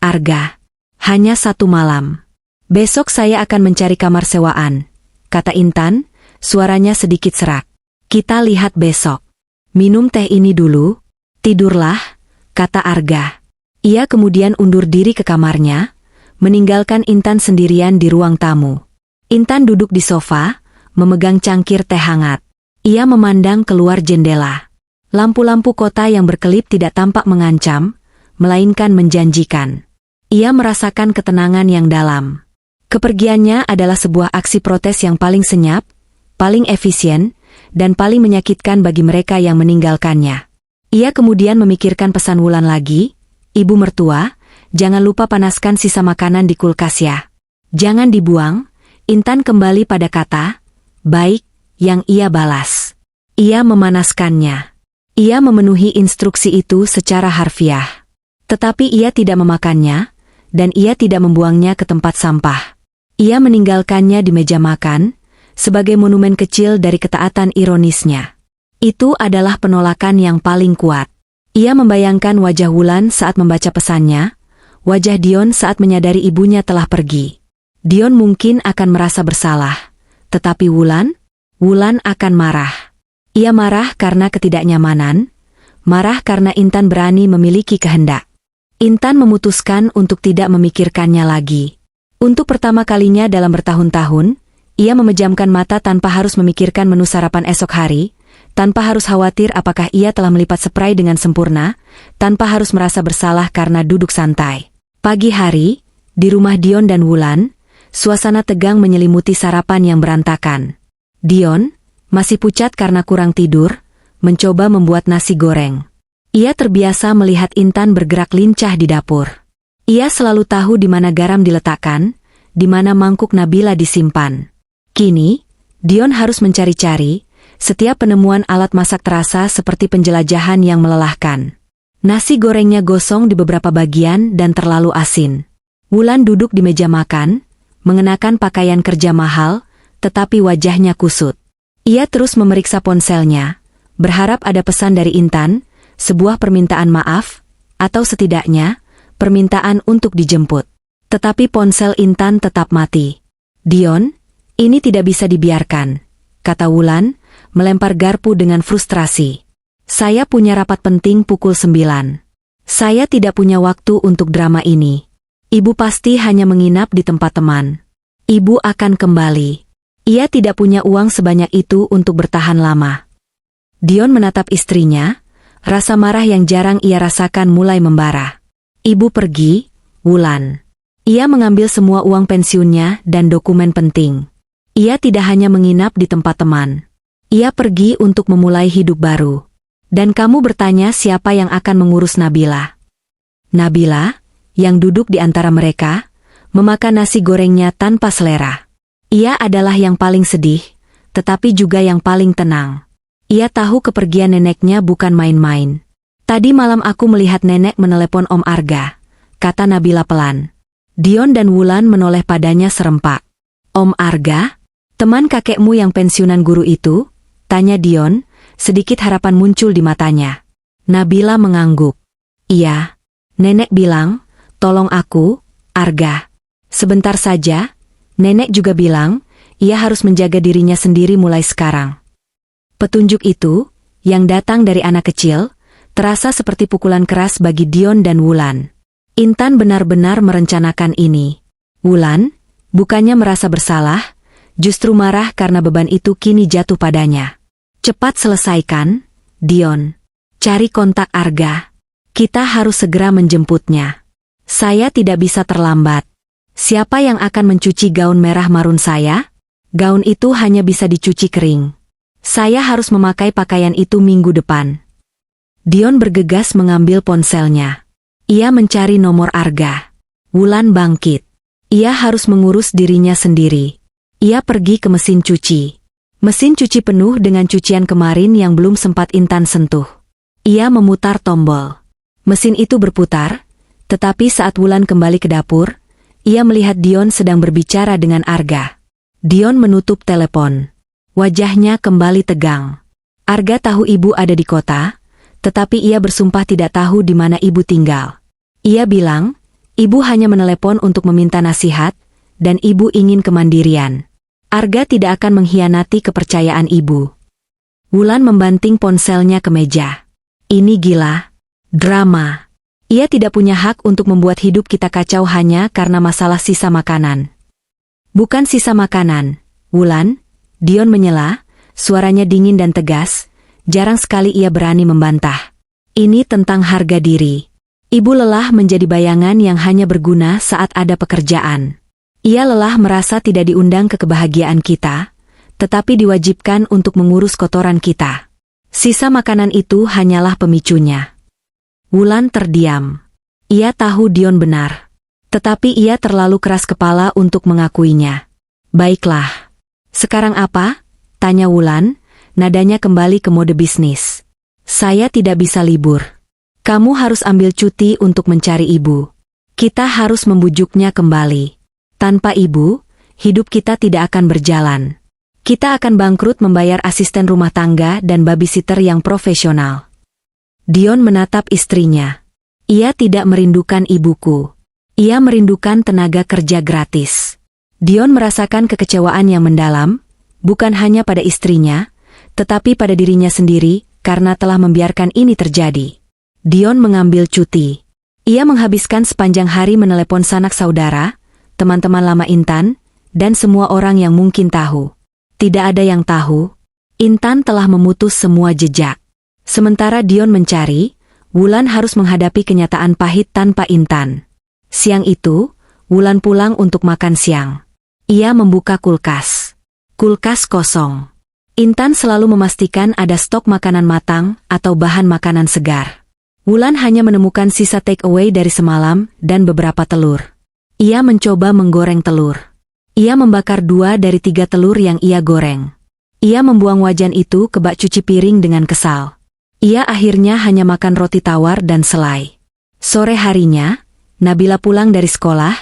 Arga. Hanya 1 malam. Besok saya akan mencari kamar sewaan, kata Intan, suaranya sedikit serak. Kita lihat besok. Minum teh ini dulu. Tidurlah, kata Arga. Ia kemudian undur diri ke kamarnya, meninggalkan Intan sendirian di ruang tamu. Intan duduk di sofa, memegang cangkir teh hangat. Ia memandang keluar jendela. Lampu-lampu kota yang berkelip tidak tampak mengancam, melainkan menjanjikan. Ia merasakan ketenangan yang dalam. Kepergiannya adalah sebuah aksi protes yang paling senyap, paling efisien, dan paling menyakitkan bagi mereka yang meninggalkannya. Ia kemudian memikirkan pesan Wulan lagi, "Ibu mertua, jangan lupa panaskan sisa makanan di kulkas ya. Jangan dibuang." Intan kembali pada kata, "Baik," yang ia balas. Ia memanaskannya. Ia memenuhi instruksi itu secara harfiah. Tetapi ia tidak memakannya, dan ia tidak membuangnya ke tempat sampah. Ia meninggalkannya di meja makan, sebagai monumen kecil dari ketaatan ironisnya. Itu adalah penolakan yang paling kuat. Ia membayangkan wajah Wulan saat membaca pesannya, wajah Dion saat menyadari ibunya telah pergi. Dion mungkin akan merasa bersalah, tetapi Wulan akan marah. Ia marah karena ketidaknyamanan, marah karena Intan berani memiliki kehendak. Intan memutuskan untuk tidak memikirkannya lagi. Untuk pertama kalinya dalam bertahun-tahun, ia memejamkan mata tanpa harus memikirkan menu sarapan esok hari, tanpa harus khawatir apakah ia telah melipat spray dengan sempurna, tanpa harus merasa bersalah karena duduk santai. Pagi hari, di rumah Dion dan Wulan, suasana tegang menyelimuti sarapan yang berantakan. Dion, masih pucat karena kurang tidur, mencoba membuat nasi goreng. Ia terbiasa melihat Intan bergerak lincah di dapur. Ia selalu tahu di mana garam diletakkan, di mana mangkuk Nabila disimpan. Kini, Dion harus mencari-cari, setiap penemuan alat masak terasa seperti penjelajahan yang melelahkan. Nasi gorengnya gosong di beberapa bagian dan terlalu asin. Wulan duduk di meja makan, mengenakan pakaian kerja mahal, tetapi wajahnya kusut. Ia terus memeriksa ponselnya, berharap ada pesan dari Intan, sebuah permintaan maaf, atau setidaknya, permintaan untuk dijemput. Tetapi ponsel Intan tetap mati. "Dion, ini tidak bisa dibiarkan," kata Wulan, melempar garpu dengan frustrasi. "Saya punya rapat penting pukul 9. Saya tidak punya waktu untuk drama ini. Ibu pasti hanya menginap di tempat teman. Ibu akan kembali. Ia tidak punya uang sebanyak itu untuk bertahan lama." Dion menatap istrinya, rasa marah yang jarang ia rasakan mulai membara. "Ibu pergi, Wulan." Ia mengambil semua uang pensiunnya dan dokumen penting. Ia tidak hanya menginap di tempat teman. Ia pergi untuk memulai hidup baru. "Dan kamu bertanya siapa yang akan mengurus Nabila?" Nabila, yang duduk di antara mereka, memakan nasi gorengnya tanpa selera. Ia adalah yang paling sedih, tetapi juga yang paling tenang. Ia tahu kepergian neneknya bukan main-main. "Tadi malam aku melihat nenek menelepon Om Arga," kata Nabila pelan. Dion dan Wulan menoleh padanya serempak. "Om Arga? Teman kakekmu yang pensiunan guru itu?" tanya Dion, sedikit harapan muncul di matanya. Nabila mengangguk. "Iya. Nenek bilang, tolong aku, Arga. Sebentar saja. Nenek juga bilang, ia harus menjaga dirinya sendiri mulai sekarang." Petunjuk itu, yang datang dari anak kecil, terasa seperti pukulan keras bagi Dion dan Wulan. Intan benar-benar merencanakan ini. Wulan, bukannya merasa bersalah, justru marah karena beban itu kini jatuh padanya. "Cepat selesaikan, Dion. Cari kontak Arga. Kita harus segera menjemputnya. Saya tidak bisa terlambat. Siapa yang akan mencuci gaun merah marun saya? Gaun itu hanya bisa dicuci kering. Saya harus memakai pakaian itu minggu depan." Dion bergegas mengambil ponselnya. Ia mencari nomor Arga. Wulan bangkit. Ia harus mengurus dirinya sendiri. Ia pergi ke mesin cuci. Mesin cuci penuh dengan cucian kemarin yang belum sempat Intan sentuh. Ia memutar tombol. Mesin itu berputar, tetapi saat Wulan kembali ke dapur, ia melihat Dion sedang berbicara dengan Arga. Dion menutup telepon. Wajahnya kembali tegang. Arga tahu ibu ada di kota, tetapi ia bersumpah tidak tahu di mana ibu tinggal. Ia bilang, ibu hanya menelepon untuk meminta nasihat, dan ibu ingin kemandirian. Arga tidak akan mengkhianati kepercayaan ibu. Wulan membanting ponselnya ke meja. "Ini gila. Drama. Ia tidak punya hak untuk membuat hidup kita kacau hanya karena masalah sisa makanan. Bukan sisa makanan, Wulan, Dion menyela, suaranya dingin dan tegas, jarang sekali ia berani membantah. Ini tentang harga diri. Ibu lelah menjadi bayangan yang hanya berguna saat ada pekerjaan. Ia lelah merasa tidak diundang ke kebahagiaan kita, tetapi diwajibkan untuk mengurus kotoran kita. Sisa makanan itu hanyalah pemicunya. Wulan terdiam. Ia tahu Dion benar. Tetapi ia terlalu keras kepala untuk mengakuinya. Baiklah. Sekarang apa? Tanya Wulan, nadanya kembali ke mode bisnis. Saya tidak bisa libur. Kamu harus ambil cuti untuk mencari ibu. Kita harus membujuknya kembali. Tanpa ibu, hidup kita tidak akan berjalan. Kita akan bangkrut membayar asisten rumah tangga dan babysitter yang profesional. Dion menatap istrinya. Ia tidak merindukan ibuku. Ia merindukan tenaga kerja gratis. Dion merasakan kekecewaan yang mendalam, bukan hanya pada istrinya, tetapi pada dirinya sendiri, karena telah membiarkan ini terjadi. Dion mengambil cuti. Ia menghabiskan sepanjang hari menelepon sanak saudara, teman-teman lama Intan, dan semua orang yang mungkin tahu. Tidak ada yang tahu, Intan telah memutus semua jejak. Sementara Dion mencari, Wulan harus menghadapi kenyataan pahit tanpa Intan. Siang itu, Wulan pulang untuk makan siang. Ia membuka kulkas. Kulkas kosong. Intan selalu memastikan ada stok makanan matang atau bahan makanan segar. Wulan hanya menemukan sisa take away dari semalam dan beberapa telur. Ia mencoba menggoreng telur. Ia membakar 2 dari 3 telur yang ia goreng. Ia membuang wajan itu ke bak cuci piring dengan kesal. Ia akhirnya hanya makan roti tawar dan selai. Sore harinya, Nabila pulang dari sekolah,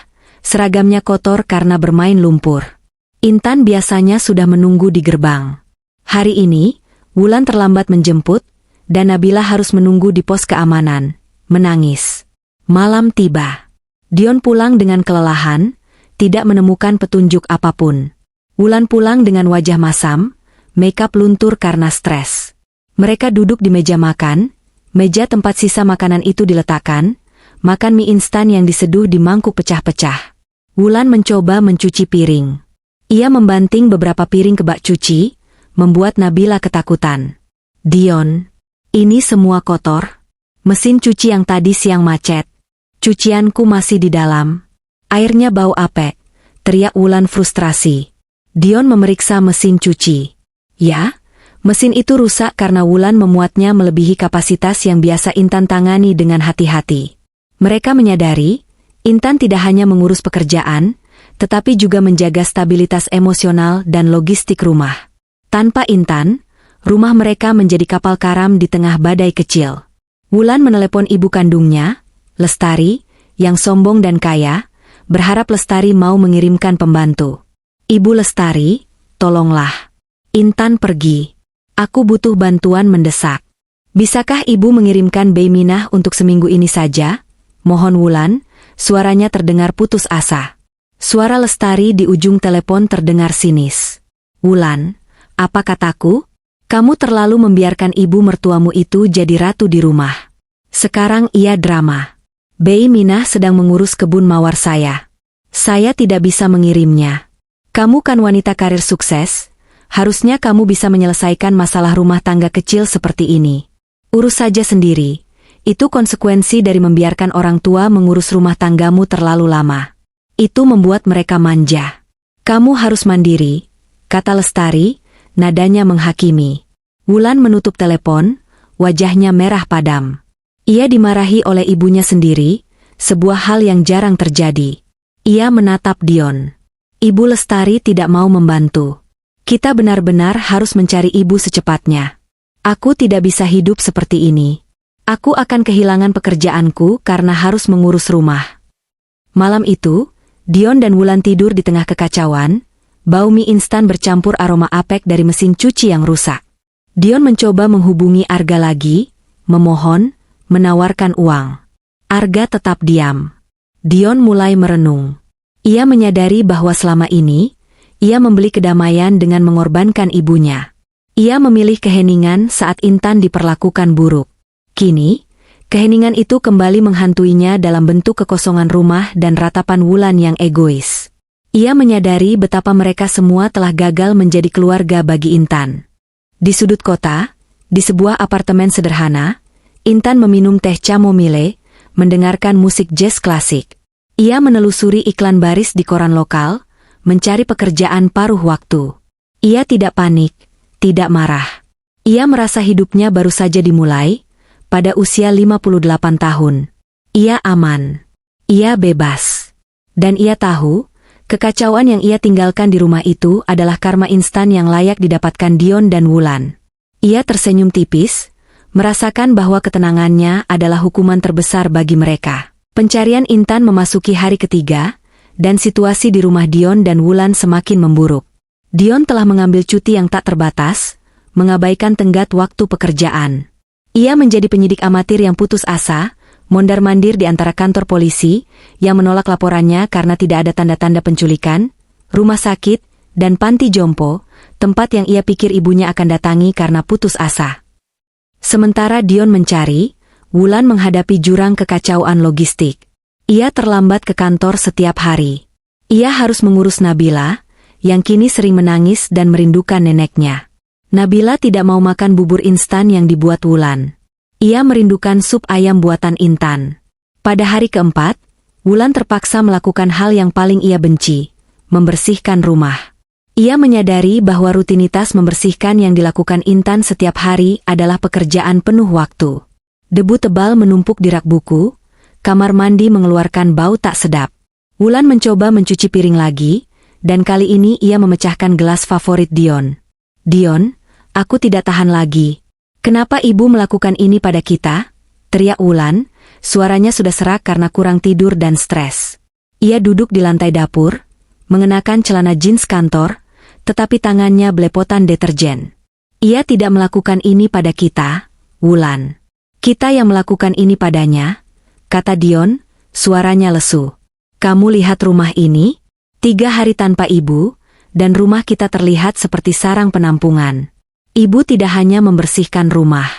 seragamnya kotor karena bermain lumpur. Intan biasanya sudah menunggu di gerbang. Hari ini, Wulan terlambat menjemput, dan Nabila harus menunggu di pos keamanan, menangis. Malam tiba. Dion pulang dengan kelelahan, tidak menemukan petunjuk apapun. Wulan pulang dengan wajah masam, makeup luntur karena stres. Mereka duduk di meja makan, meja tempat sisa makanan itu diletakkan, makan mie instan yang diseduh di mangkuk pecah-pecah. Wulan mencoba mencuci piring. Ia membanting beberapa piring ke bak cuci, membuat Nabila ketakutan. Dion, ini semua kotor. Mesin cuci yang tadi siang macet. Cucianku masih di dalam. Airnya bau apek, teriak Wulan frustrasi. Dion memeriksa mesin cuci. Ya? Mesin itu rusak karena Wulan memuatnya melebihi kapasitas yang biasa Intan tangani dengan hati-hati. Mereka menyadari, Intan tidak hanya mengurus pekerjaan, tetapi juga menjaga stabilitas emosional dan logistik rumah. Tanpa Intan, rumah mereka menjadi kapal karam di tengah badai kecil. Wulan menelepon ibu kandungnya, Lestari, yang sombong dan kaya, berharap Lestari mau mengirimkan pembantu. Ibu Lestari, tolonglah. Intan pergi. Aku butuh bantuan mendesak. Bisakah ibu mengirimkan Baiminah untuk seminggu ini saja? Mohon Wulan, suaranya terdengar putus asa. Suara Lestari di ujung telepon terdengar sinis. Wulan, apa kataku? Kamu terlalu membiarkan ibu mertuamu itu jadi ratu di rumah. Sekarang ia drama. Baiminah sedang mengurus kebun mawar saya. Saya tidak bisa mengirimnya. Kamu kan wanita karir sukses. Harusnya kamu bisa menyelesaikan masalah rumah tangga kecil seperti ini. Urus saja sendiri. Itu konsekuensi dari membiarkan orang tua mengurus rumah tanggamu terlalu lama. Itu membuat mereka manja. Kamu harus mandiri, kata Lestari, nadanya menghakimi. Wulan menutup telepon, wajahnya merah padam. Ia dimarahi oleh ibunya sendiri, sebuah hal yang jarang terjadi. Ia menatap Dion. Ibu Lestari tidak mau membantu. Kita benar-benar harus mencari ibu secepatnya. Aku tidak bisa hidup seperti ini. Aku akan kehilangan pekerjaanku karena harus mengurus rumah. Malam itu, Dion dan Wulan tidur di tengah kekacauan, bau mie instan bercampur aroma apek dari mesin cuci yang rusak. Dion mencoba menghubungi Arga lagi, memohon, menawarkan uang. Arga tetap diam. Dion mulai merenung. Ia menyadari bahwa selama ini, ia membeli kedamaian dengan mengorbankan ibunya. Ia memilih keheningan saat Intan diperlakukan buruk. Kini, Keheningan itu kembali menghantuinya dalam bentuk kekosongan rumah dan ratapan Wulan yang egois. Ia menyadari betapa mereka semua telah gagal menjadi keluarga bagi Intan. Di sudut kota, di sebuah apartemen sederhana, Intan meminum teh chamomile, mendengarkan musik jazz klasik. Ia menelusuri iklan baris di koran lokal, mencari pekerjaan paruh waktu. Ia tidak panik, tidak marah. Ia merasa hidupnya baru saja dimulai, pada usia 58 tahun. Ia aman. Ia bebas. Dan ia tahu, kekacauan yang ia tinggalkan di rumah itu adalah karma instan yang layak didapatkan Dion dan Wulan. Ia tersenyum tipis, merasakan bahwa ketenangannya adalah hukuman terbesar bagi mereka. Pencarian Intan memasuki hari ketiga, dan situasi di rumah Dion dan Wulan semakin memburuk. Dion telah mengambil cuti yang tak terbatas, mengabaikan tenggat waktu pekerjaan. Ia menjadi penyidik amatir yang putus asa, mondar-mandir di antara kantor polisi, yang menolak laporannya karena tidak ada tanda-tanda penculikan, rumah sakit, dan panti jompo, tempat yang ia pikir ibunya akan datangi karena putus asa. Sementara Dion mencari, Wulan menghadapi jurang kekacauan logistik. Ia terlambat ke kantor setiap hari. Ia harus mengurus Nabila, yang kini sering menangis dan merindukan neneknya. Nabila tidak mau makan bubur instan yang dibuat Wulan. Ia merindukan sup ayam buatan Intan. Pada hari keempat, Wulan terpaksa melakukan hal yang paling ia benci, membersihkan rumah. Ia menyadari bahwa rutinitas membersihkan yang dilakukan Intan setiap hari adalah pekerjaan penuh waktu. Debu tebal menumpuk di rak buku, kamar mandi mengeluarkan bau tak sedap. Wulan mencoba mencuci piring lagi, dan kali ini ia memecahkan gelas favorit Dion. "Dion, aku tidak tahan lagi. Kenapa ibu melakukan ini pada kita?" teriak Wulan, suaranya sudah serak karena kurang tidur dan stres. Ia duduk di lantai dapur, mengenakan celana jeans kantor, tetapi tangannya belepotan deterjen. "Ia tidak melakukan ini pada kita, Wulan. Kita yang melakukan ini padanya," kata Dion, suaranya lesu. "Kamu lihat rumah ini? 3 hari tanpa ibu, dan rumah kita terlihat seperti sarang penampungan. Ibu tidak hanya membersihkan rumah.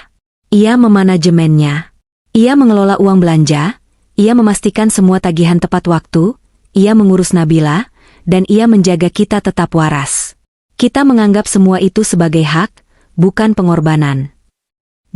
Ia memanajemennya. Ia mengelola uang belanja, ia memastikan semua tagihan tepat waktu, ia mengurus Nabila, dan ia menjaga kita tetap waras. Kita menganggap semua itu sebagai hak, bukan pengorbanan."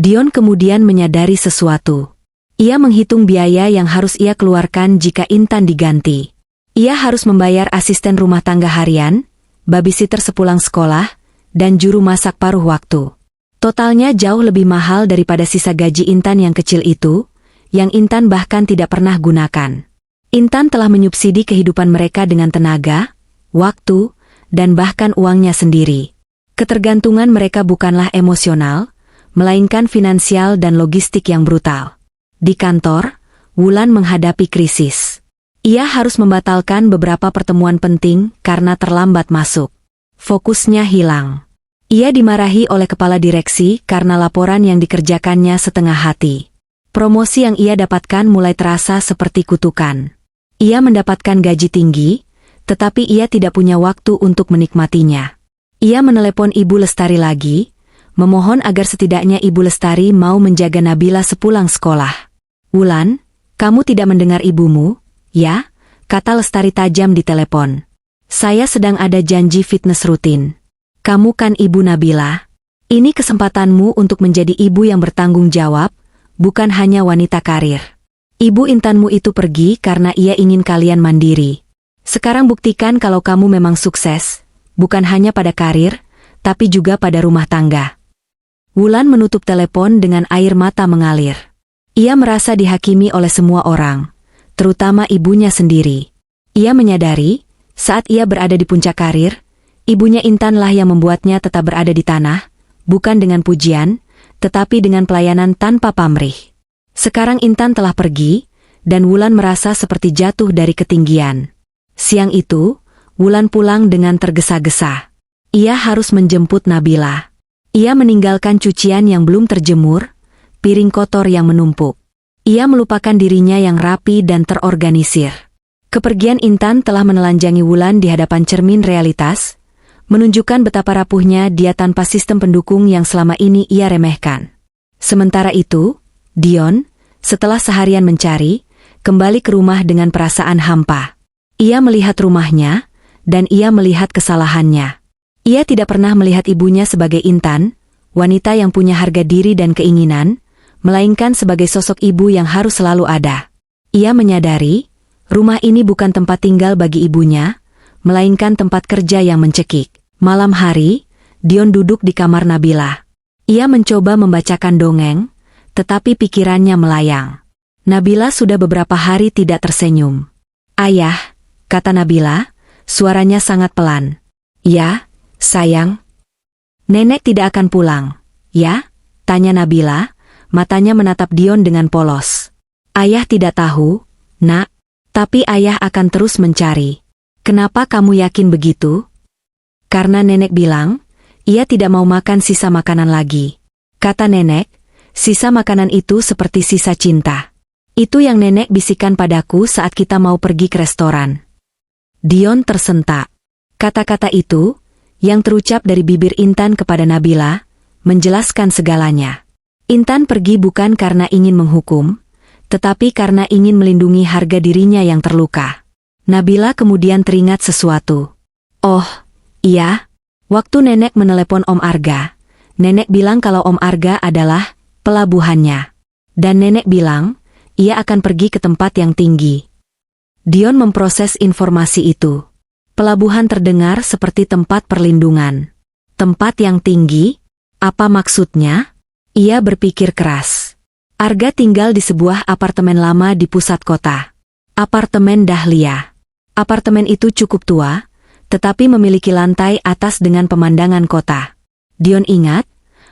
Dion kemudian menyadari sesuatu. Ia menghitung biaya yang harus ia keluarkan jika Intan diganti. Ia harus membayar asisten rumah tangga harian, babysitter sepulang sekolah, dan juru masak paruh waktu. Totalnya jauh lebih mahal daripada sisa gaji Intan yang kecil itu, yang Intan bahkan tidak pernah gunakan. Intan telah menyubsidi kehidupan mereka dengan tenaga, waktu, dan bahkan uangnya sendiri. Ketergantungan mereka bukanlah emosional, melainkan finansial dan logistik yang brutal. Di kantor, Wulan menghadapi krisis. Ia harus membatalkan beberapa pertemuan penting karena terlambat masuk. Fokusnya hilang. Ia dimarahi oleh kepala direksi karena laporan yang dikerjakannya setengah hati. Promosi yang ia dapatkan mulai terasa seperti kutukan. Ia mendapatkan gaji tinggi, tetapi ia tidak punya waktu untuk menikmatinya. Ia menelepon Ibu Lestari lagi, memohon agar setidaknya Ibu Lestari mau menjaga Nabila sepulang sekolah. "Wulan, kamu tidak mendengar ibumu?" "Ya," kata Lestari tajam di telepon. "Saya sedang ada janji fitness rutin. Kamu kan ibu Nabila. Ini kesempatanmu untuk menjadi ibu yang bertanggung jawab, bukan hanya wanita karir. Ibu Intanmu itu pergi karena ia ingin kalian mandiri. Sekarang buktikan kalau kamu memang sukses, bukan hanya pada karir, tapi juga pada rumah tangga." Wulan menutup telepon dengan air mata mengalir. Ia merasa dihakimi oleh semua orang, terutama ibunya sendiri. Ia menyadari, saat ia berada di puncak karir, ibunya Intanlah yang membuatnya tetap berada di tanah, bukan dengan pujian, tetapi dengan pelayanan tanpa pamrih. Sekarang Intan telah pergi, dan Wulan merasa seperti jatuh dari ketinggian. Siang itu, Wulan pulang dengan tergesa-gesa. Ia harus menjemput Nabila. Ia meninggalkan cucian yang belum terjemur, piring kotor yang menumpuk. Ia melupakan dirinya yang rapi dan terorganisir. Kepergian Intan telah menelanjangi Wulan di hadapan cermin realitas, menunjukkan betapa rapuhnya dia tanpa sistem pendukung yang selama ini ia remehkan. Sementara itu, Dion, Setelah seharian mencari, kembali ke rumah dengan perasaan hampa. Ia melihat rumahnya, dan ia melihat kesalahannya. Ia tidak pernah melihat ibunya sebagai Intan, wanita yang punya harga diri dan keinginan, melainkan sebagai sosok ibu yang harus selalu ada. Ia menyadari, rumah ini bukan tempat tinggal bagi ibunya, melainkan tempat kerja yang mencekik. Malam hari, Dion duduk di kamar Nabila. Ia mencoba membacakan dongeng, tetapi pikirannya melayang. Nabila sudah beberapa hari tidak tersenyum. "Ayah," kata Nabila, suaranya sangat pelan. "Ya, sayang." "Nenek tidak akan pulang, ya?" tanya Nabila, matanya menatap Dion dengan polos. "Ayah tidak tahu, Nak, tapi ayah akan terus mencari." "Kenapa kamu yakin begitu?" "Karena nenek bilang, ia tidak mau makan sisa makanan lagi. Kata nenek, sisa makanan itu seperti sisa cinta. Itu yang nenek bisikan padaku saat kita mau pergi ke restoran." Dion tersentak. Kata-kata itu, yang terucap dari bibir Intan kepada Nabila, menjelaskan segalanya. Intan pergi bukan karena ingin menghukum, tetapi karena ingin melindungi harga dirinya yang terluka. Nabila kemudian teringat sesuatu. "Oh, iya. Waktu nenek menelepon Om Arga, nenek bilang kalau Om Arga adalah pelabuhannya. Dan nenek bilang, ia akan pergi ke tempat yang tinggi." Dion memproses informasi itu. Pelabuhan terdengar seperti tempat perlindungan. Tempat yang tinggi? Apa maksudnya? Ia berpikir keras. Arga tinggal di sebuah apartemen lama di pusat kota. Apartemen Dahlia. Apartemen itu cukup tua, tetapi memiliki lantai atas dengan pemandangan kota. Dion ingat,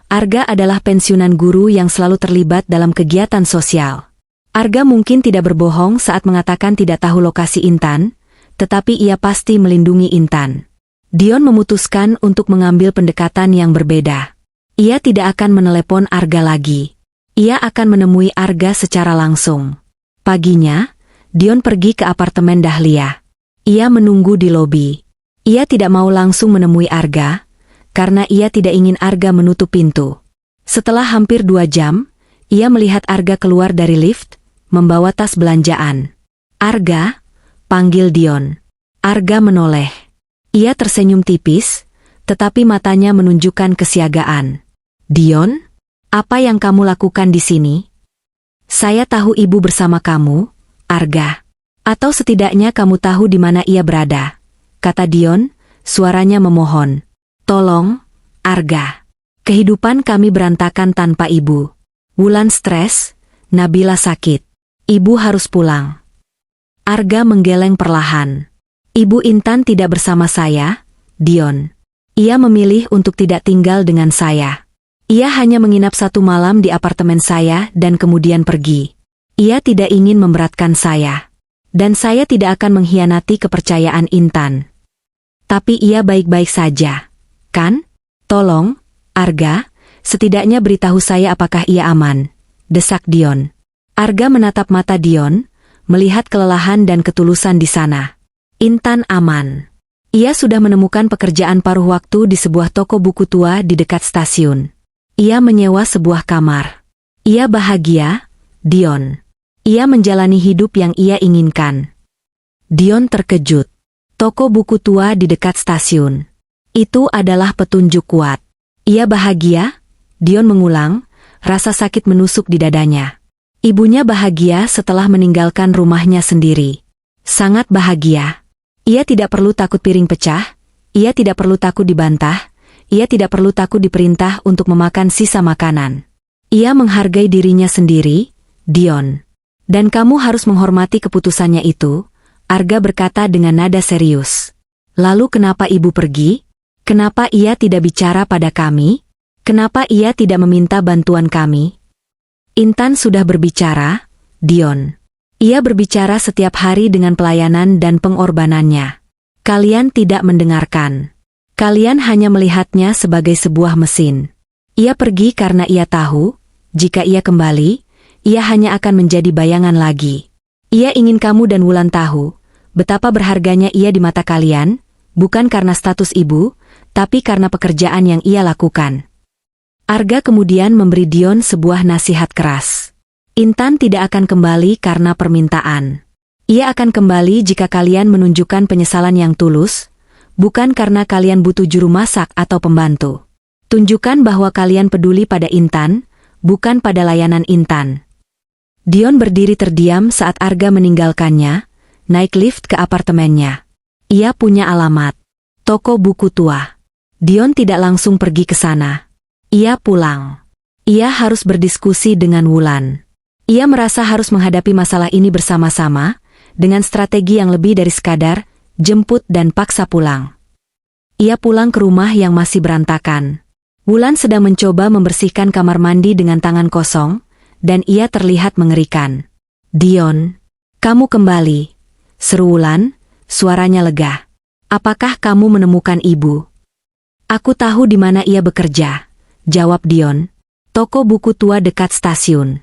Arga adalah pensiunan guru yang selalu terlibat dalam kegiatan sosial. Arga mungkin tidak berbohong saat mengatakan tidak tahu lokasi Intan, tetapi ia pasti melindungi Intan. Dion memutuskan untuk mengambil pendekatan yang berbeda. Ia tidak akan menelepon Arga lagi. Ia akan menemui Arga secara langsung. Paginya, Dion pergi ke apartemen Dahlia. Ia menunggu di lobi. Ia tidak mau langsung menemui Arga, karena ia tidak ingin Arga menutup pintu. Setelah hampir 2 jam, ia melihat Arga keluar dari lift, membawa tas belanjaan. "Arga?" panggil Dion. Arga menoleh. Ia tersenyum tipis, tetapi matanya menunjukkan kesiagaan. "Dion, apa yang kamu lakukan di sini?" "Saya tahu ibu bersama kamu, Arga. Atau setidaknya kamu tahu di mana ia berada," kata Dion, suaranya memohon. "Tolong, Arga. Kehidupan kami berantakan tanpa ibu. Wulan stres, Nabila sakit. Ibu harus pulang." Arga menggeleng perlahan. "Ibu Intan tidak bersama saya, Dion. Ia memilih untuk tidak tinggal dengan saya. Ia hanya menginap 1 malam di apartemen saya dan kemudian pergi. Ia tidak ingin memberatkan saya. Dan saya tidak akan mengkhianati kepercayaan Intan. Tapi ia baik-baik saja, kan? Tolong, Arga, setidaknya beritahu saya apakah ia aman," desak Dion. Arga menatap mata Dion, melihat kelelahan dan ketulusan di sana. "Intan aman. Ia sudah menemukan pekerjaan paruh waktu di sebuah toko buku tua di dekat stasiun. Ia menyewa sebuah kamar. Ia bahagia, Dion. Ia menjalani hidup yang ia inginkan." Dion terkejut. Toko buku tua di dekat stasiun. Itu adalah petunjuk kuat. "Ia bahagia?" Dion mengulang, rasa sakit menusuk di dadanya. Ibunya bahagia setelah meninggalkan rumahnya sendiri. Sangat bahagia. Ia tidak perlu takut piring pecah, ia tidak perlu takut dibantah, ia tidak perlu takut diperintah untuk memakan sisa makanan. Ia menghargai dirinya sendiri, Dion. Dan kamu harus menghormati keputusannya itu, Arga berkata dengan nada serius. "Lalu kenapa ibu pergi? Kenapa ia tidak bicara pada kami? Kenapa ia tidak meminta bantuan kami?" Intan sudah berbicara, Dion. Ia berbicara setiap hari dengan pelayanan dan pengorbanannya. Kalian tidak mendengarkan. Kalian hanya melihatnya sebagai sebuah mesin. Ia pergi karena ia tahu, jika ia kembali, ia hanya akan menjadi bayangan lagi. Ia ingin kamu dan Wulan tahu, betapa berharganya ia di mata kalian, bukan karena status ibu, tapi karena pekerjaan yang ia lakukan. Arga kemudian memberi Dion sebuah nasihat keras. Intan tidak akan kembali karena permintaan. Ia akan kembali jika kalian menunjukkan penyesalan yang tulus, bukan karena kalian butuh juru masak atau pembantu. Tunjukkan bahwa kalian peduli pada Intan, bukan pada layanan Intan. Dion berdiri terdiam saat Arga meninggalkannya, naik lift ke apartemennya. Ia punya alamat. Toko buku tua. Dion tidak langsung pergi ke sana. Ia pulang. Ia harus berdiskusi dengan Wulan. Ia merasa harus menghadapi masalah ini bersama-sama, dengan strategi yang lebih dari sekadar jemput dan paksa pulang. Ia pulang ke rumah yang masih berantakan. Wulan sedang mencoba membersihkan kamar mandi dengan tangan kosong, dan ia terlihat mengerikan. "Dion, kamu kembali," seru Wulan, suaranya lega. "Apakah kamu menemukan ibu?" "Aku tahu di mana ia bekerja," jawab Dion. "Toko buku tua dekat stasiun."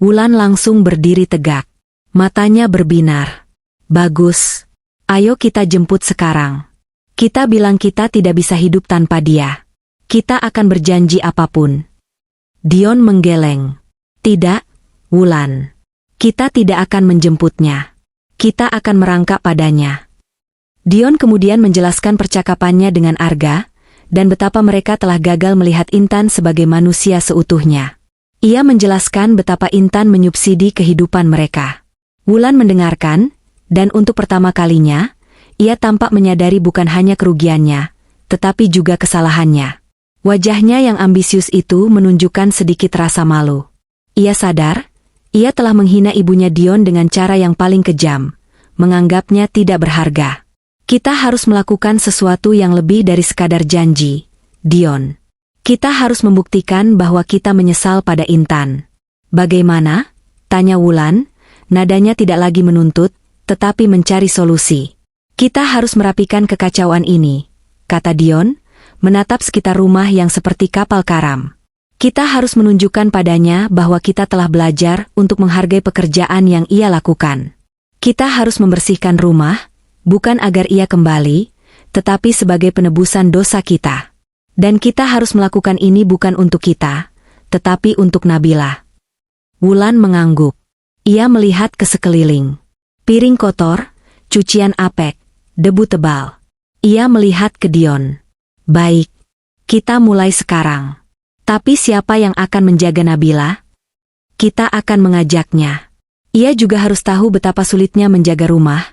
Wulan langsung berdiri tegak. Matanya berbinar. "Bagus. Ayo kita jemput sekarang. Kita bilang kita tidak bisa hidup tanpa dia. Kita akan berjanji apapun." Dion menggeleng. "Tidak, Wulan. Kita tidak akan menjemputnya. Kita akan merangkak padanya." Dion kemudian menjelaskan percakapannya dengan Arga, dan betapa mereka telah gagal melihat Intan sebagai manusia seutuhnya. Ia menjelaskan betapa Intan menyubsidi kehidupan mereka. Wulan mendengarkan, dan untuk pertama kalinya, ia tampak menyadari bukan hanya kerugiannya, tetapi juga kesalahannya. Wajahnya yang ambisius itu menunjukkan sedikit rasa malu. Ia sadar, ia telah menghina ibunya Dion dengan cara yang paling kejam, menganggapnya tidak berharga. "Kita harus melakukan sesuatu yang lebih dari sekadar janji, Dion. Kita harus membuktikan bahwa kita menyesal pada Intan." "Bagaimana?" tanya Wulan, nadanya tidak lagi menuntut, tetapi mencari solusi. "Kita harus merapikan kekacauan ini," kata Dion, menatap sekitar rumah yang seperti kapal karam. "Kita harus menunjukkan padanya bahwa kita telah belajar untuk menghargai pekerjaan yang ia lakukan. Kita harus membersihkan rumah, bukan agar ia kembali, tetapi sebagai penebusan dosa kita. Dan kita harus melakukan ini bukan untuk kita, tetapi untuk Nabila." Wulan mengangguk. Ia melihat ke sekeliling. Piring kotor, cucian apek, debu tebal. Ia melihat ke Dion. "Baik, kita mulai sekarang. Tapi siapa yang akan menjaga Nabila? Kita akan mengajaknya. Ia juga harus tahu betapa sulitnya menjaga rumah,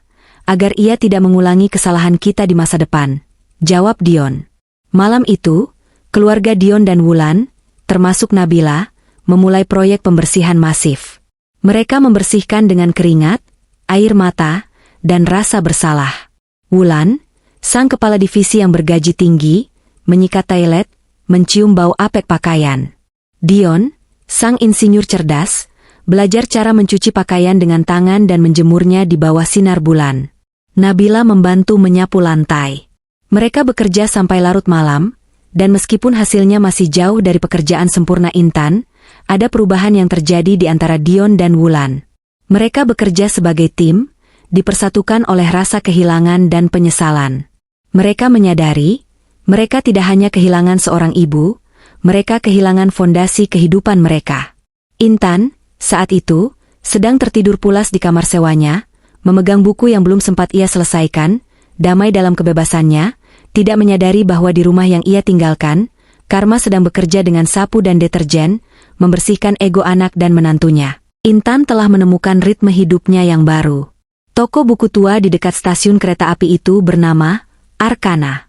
agar ia tidak mengulangi kesalahan kita di masa depan," jawab Dion. Malam itu, keluarga Dion dan Wulan, termasuk Nabila, memulai proyek pembersihan masif. Mereka membersihkan dengan keringat, air mata, dan rasa bersalah. Wulan, sang kepala divisi yang bergaji tinggi, menyikat toilet, mencium bau apek pakaian. Dion, sang insinyur cerdas, belajar cara mencuci pakaian dengan tangan dan menjemurnya di bawah sinar bulan. Nabila membantu menyapu lantai. Mereka bekerja sampai larut malam, dan meskipun hasilnya masih jauh dari pekerjaan sempurna Intan, ada perubahan yang terjadi di antara Dion dan Wulan. Mereka bekerja sebagai tim, dipersatukan oleh rasa kehilangan dan penyesalan. Mereka menyadari, mereka tidak hanya kehilangan seorang ibu, mereka kehilangan fondasi kehidupan mereka. Intan, saat itu, sedang tertidur pulas di kamar sewanya, memegang buku yang belum sempat ia selesaikan, damai dalam kebebasannya, tidak menyadari bahwa di rumah yang ia tinggalkan, Karma sedang bekerja dengan sapu dan deterjen, membersihkan ego anak dan menantunya. Intan telah menemukan ritme hidupnya yang baru. Toko buku tua di dekat stasiun kereta api itu bernama Arkana.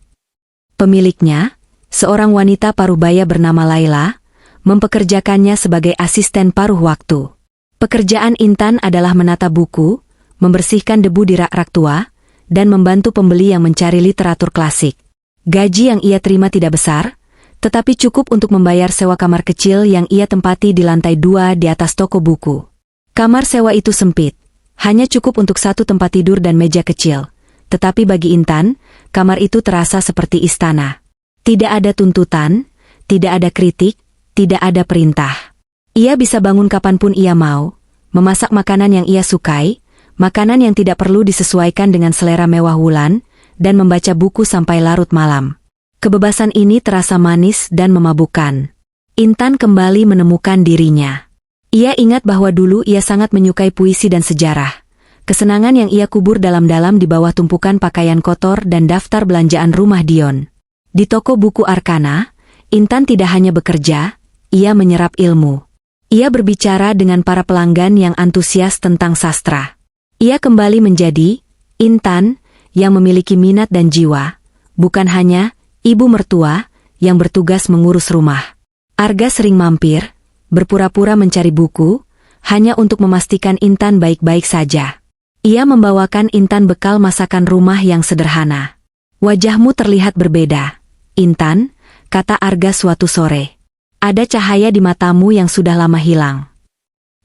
Pemiliknya, seorang wanita parubaya bernama Laila, mempekerjakannya sebagai asisten paruh waktu. Pekerjaan Intan adalah menata buku, membersihkan debu di rak-rak tua, dan membantu pembeli yang mencari literatur klasik. Gaji yang ia terima tidak besar, tetapi cukup untuk membayar sewa kamar kecil yang ia tempati di lantai 2 di atas toko buku. Kamar sewa itu sempit, hanya cukup untuk satu tempat tidur dan meja kecil. Tetapi bagi Intan, kamar itu terasa seperti istana. Tidak ada tuntutan, tidak ada kritik, tidak ada perintah. Ia bisa bangun kapanpun ia mau, memasak makanan yang ia sukai, makanan yang tidak perlu disesuaikan dengan selera mewah Wulan, dan membaca buku sampai larut malam. Kebebasan ini terasa manis dan memabukkan. Intan kembali menemukan dirinya. Ia ingat bahwa dulu ia sangat menyukai puisi dan sejarah. Kesenangan yang ia kubur dalam-dalam di bawah tumpukan pakaian kotor dan daftar belanjaan rumah Dion. Di toko buku Arkana, Intan tidak hanya bekerja, ia menyerap ilmu. Ia berbicara dengan para pelanggan yang antusias tentang sastra. Ia kembali menjadi Intan yang memiliki minat dan jiwa, bukan hanya ibu mertua yang bertugas mengurus rumah. Arga sering mampir, berpura-pura mencari buku, hanya untuk memastikan Intan baik-baik saja. Ia membawakan Intan bekal masakan rumah yang sederhana. "Wajahmu terlihat berbeda, Intan," kata Arga suatu sore. "Ada cahaya di matamu yang sudah lama hilang."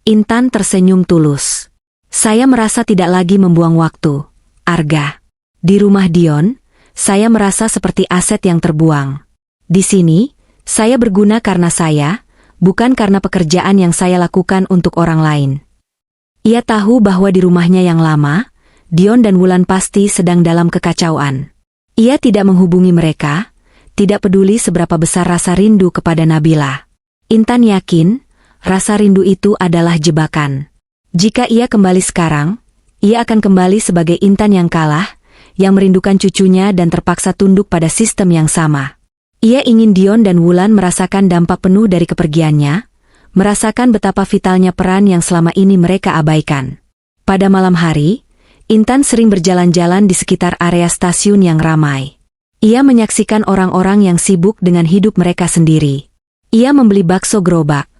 Intan tersenyum tulus. "Saya merasa tidak lagi membuang waktu, Arga. Di rumah Dion, saya merasa seperti aset yang terbuang. Di sini, saya berguna karena saya, bukan karena pekerjaan yang saya lakukan untuk orang lain." Ia tahu bahwa di rumahnya yang lama, Dion dan Wulan pasti sedang dalam kekacauan. Ia tidak menghubungi mereka, tidak peduli seberapa besar rasa rindu kepada Nabila. Intan yakin, rasa rindu itu adalah jebakan. Jika ia kembali sekarang, ia akan kembali sebagai Intan yang kalah, yang merindukan cucunya dan terpaksa tunduk pada sistem yang sama. Ia ingin Dion dan Wulan merasakan dampak penuh dari kepergiannya, merasakan betapa vitalnya peran yang selama ini mereka abaikan. Pada malam hari, Intan sering berjalan-jalan di sekitar area stasiun yang ramai. Ia menyaksikan orang-orang yang sibuk dengan hidup mereka sendiri. Ia membeli bakso gerobak,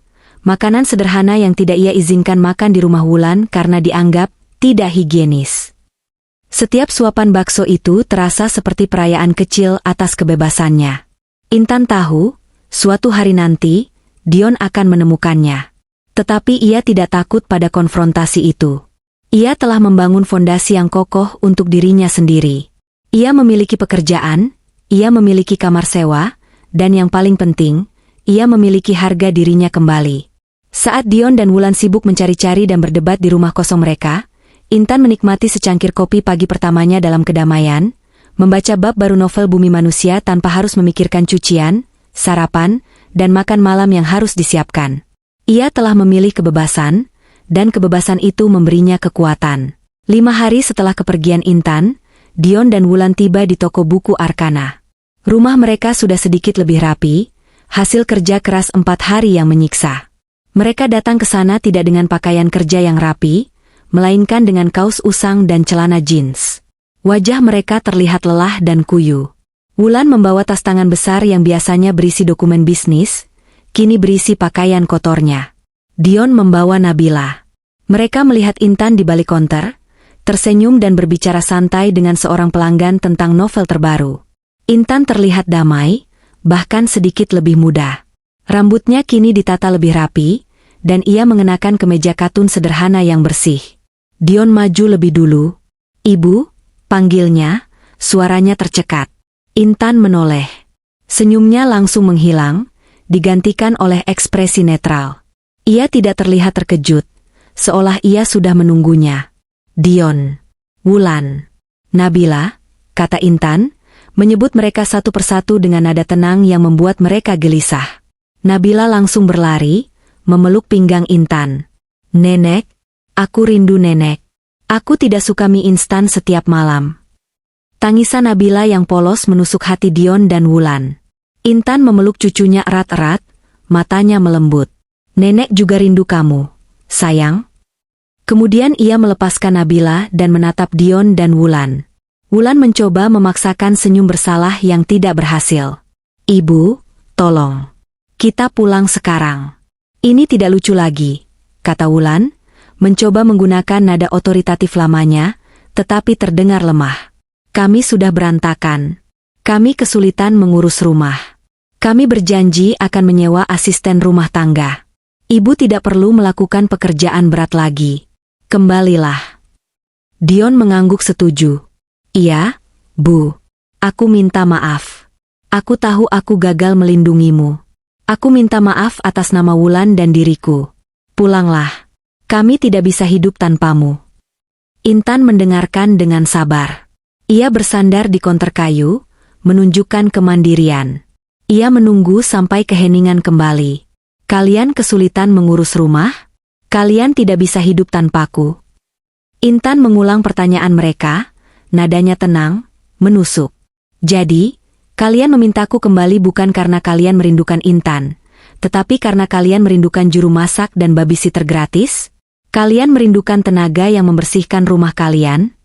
makanan sederhana yang tidak ia izinkan makan di rumah Wulan karena dianggap tidak higienis. Setiap suapan bakso itu terasa seperti perayaan kecil atas kebebasannya. Intan tahu, suatu hari nanti, Dion akan menemukannya. Tetapi ia tidak takut pada konfrontasi itu. Ia telah membangun fondasi yang kokoh untuk dirinya sendiri. Ia memiliki pekerjaan, ia memiliki kamar sewa, dan yang paling penting, ia memiliki harga dirinya kembali. Saat Dion dan Wulan sibuk mencari-cari dan berdebat di rumah kosong mereka, Intan menikmati secangkir kopi pagi pertamanya dalam kedamaian, membaca bab baru novel Bumi Manusia tanpa harus memikirkan cucian, sarapan, dan makan malam yang harus disiapkan. Ia telah memilih kebebasan, dan kebebasan itu memberinya kekuatan. 5 hari setelah kepergian Intan, Dion dan Wulan tiba di toko buku Arkana. Rumah mereka sudah sedikit lebih rapi, hasil kerja keras 4 hari yang menyiksa. Mereka datang ke sana tidak dengan pakaian kerja yang rapi, melainkan dengan kaos usang dan celana jeans. Wajah mereka terlihat lelah dan kuyu. Wulan membawa tas tangan besar yang biasanya berisi dokumen bisnis, kini berisi pakaian kotornya. Dion membawa Nabila. Mereka melihat Intan di balik konter, tersenyum dan berbicara santai dengan seorang pelanggan tentang novel terbaru. Intan terlihat damai, bahkan sedikit lebih muda. Rambutnya kini ditata lebih rapi, dan ia mengenakan kemeja katun sederhana yang bersih. Dion maju lebih dulu. "Ibu," panggilnya, suaranya tercekat. Intan menoleh. Senyumnya langsung menghilang, digantikan oleh ekspresi netral. Ia tidak terlihat terkejut, seolah ia sudah menunggunya. "Dion, Wulan, Nabila," kata Intan, menyebut mereka satu persatu dengan nada tenang yang membuat mereka gelisah. Nabila langsung berlari, memeluk pinggang Intan. "Nenek, aku rindu nenek. Aku tidak suka mie instan setiap malam." Tangisan Nabila yang polos menusuk hati Dion dan Wulan. Intan memeluk cucunya erat-erat, matanya melembut. "Nenek juga rindu kamu, sayang." Kemudian ia melepaskan Nabila dan menatap Dion dan Wulan. Wulan mencoba memaksakan senyum bersalah yang tidak berhasil. "Ibu, tolong. Kita pulang sekarang. Ini tidak lucu lagi," kata Wulan, mencoba menggunakan nada otoritatif lamanya, tetapi terdengar lemah. "Kami sudah berantakan. Kami kesulitan mengurus rumah. Kami berjanji akan menyewa asisten rumah tangga. Ibu tidak perlu melakukan pekerjaan berat lagi. Kembalilah." Dion mengangguk setuju. "Iya, Bu. Aku minta maaf. Aku tahu aku gagal melindungimu. Aku minta maaf atas nama Wulan dan diriku. Pulanglah. Kami tidak bisa hidup tanpamu." Intan mendengarkan dengan sabar. Ia bersandar di konter kayu, menunjukkan kemandirian. Ia menunggu sampai keheningan kembali. "Kalian kesulitan mengurus rumah?" Kalian tidak bisa hidup tanpaku. Intan mengulang pertanyaan mereka, nadanya tenang, menusuk. Jadi, kalian memintaku kembali bukan karena kalian merindukan Intan, tetapi karena kalian merindukan juru masak dan babysitter gratis? Kalian merindukan tenaga yang membersihkan rumah kalian?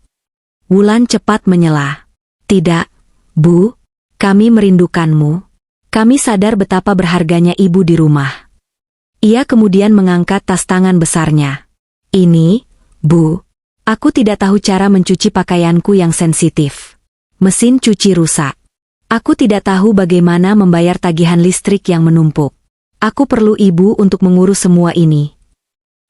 Wulan cepat menyela. Tidak, Bu. Kami merindukanmu. Kami sadar betapa berharganya ibu di rumah. Ia kemudian mengangkat tas tangan besarnya. Ini, Bu. Aku tidak tahu cara mencuci pakaianku yang sensitif. Mesin cuci rusak. Aku tidak tahu bagaimana membayar tagihan listrik yang menumpuk. Aku perlu ibu untuk mengurus semua ini.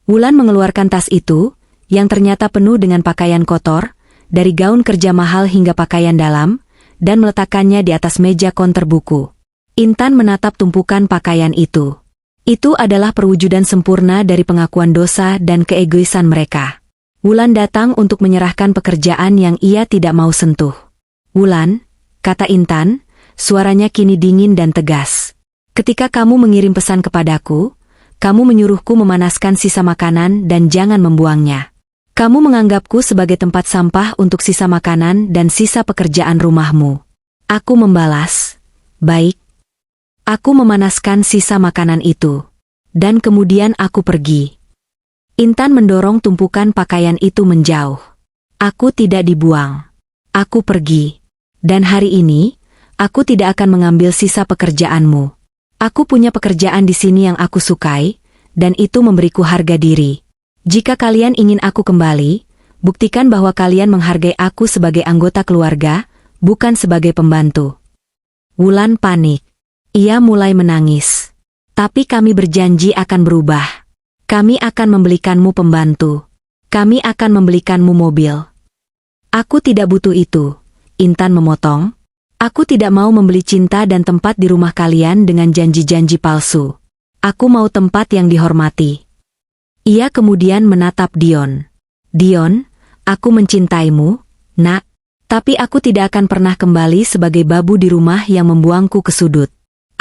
Wulan mengeluarkan tas itu, yang ternyata penuh dengan pakaian kotor, dari gaun kerja mahal hingga pakaian dalam, dan meletakkannya di atas meja konter buku. Intan menatap tumpukan pakaian itu. Itu adalah perwujudan sempurna dari pengakuan dosa dan keegoisan mereka. Wulan datang untuk menyerahkan pekerjaan yang ia tidak mau sentuh. Wulan, kata Intan, suaranya kini dingin dan tegas. Ketika kamu mengirim pesan kepadaku, kamu menyuruhku memanaskan sisa makanan dan jangan membuangnya. Kamu menganggapku sebagai tempat sampah untuk sisa makanan dan sisa pekerjaan rumahmu. Aku membalas, baik. Aku memanaskan sisa makanan itu. Dan kemudian aku pergi. Intan mendorong tumpukan pakaian itu menjauh. Aku tidak dibuang. Aku pergi. Dan hari ini, aku tidak akan mengambil sisa pekerjaanmu. Aku punya pekerjaan di sini yang aku sukai, dan itu memberiku harga diri. Jika kalian ingin aku kembali, buktikan bahwa kalian menghargai aku sebagai anggota keluarga, bukan sebagai pembantu. Wulan panik. Ia mulai menangis. Tapi kami berjanji akan berubah. Kami akan membelikanmu pembantu. Kami akan membelikanmu mobil. Aku tidak butuh itu, Intan memotong. Aku tidak mau membeli cinta dan tempat di rumah kalian dengan janji-janji palsu. Aku mau tempat yang dihormati. Ia kemudian menatap Dion. Dion, aku mencintaimu, nak. Tapi aku tidak akan pernah kembali sebagai babu di rumah yang membuangku ke sudut.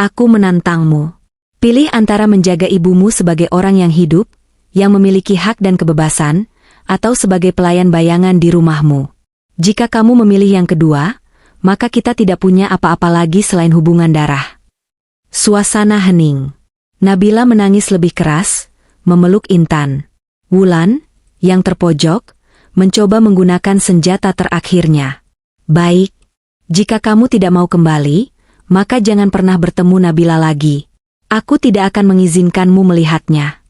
Aku menantangmu. Pilih antara menjaga ibumu sebagai orang yang hidup, yang memiliki hak dan kebebasan, atau sebagai pelayan bayangan di rumahmu. Jika kamu memilih yang kedua, maka kita tidak punya apa-apa lagi selain hubungan darah. Suasana hening. Nabila menangis lebih keras, memeluk Intan. Wulan, yang terpojok, mencoba menggunakan senjata terakhirnya. Baik, jika kamu tidak mau kembali, maka jangan pernah bertemu Nabila lagi. Aku tidak akan mengizinkanmu melihatnya.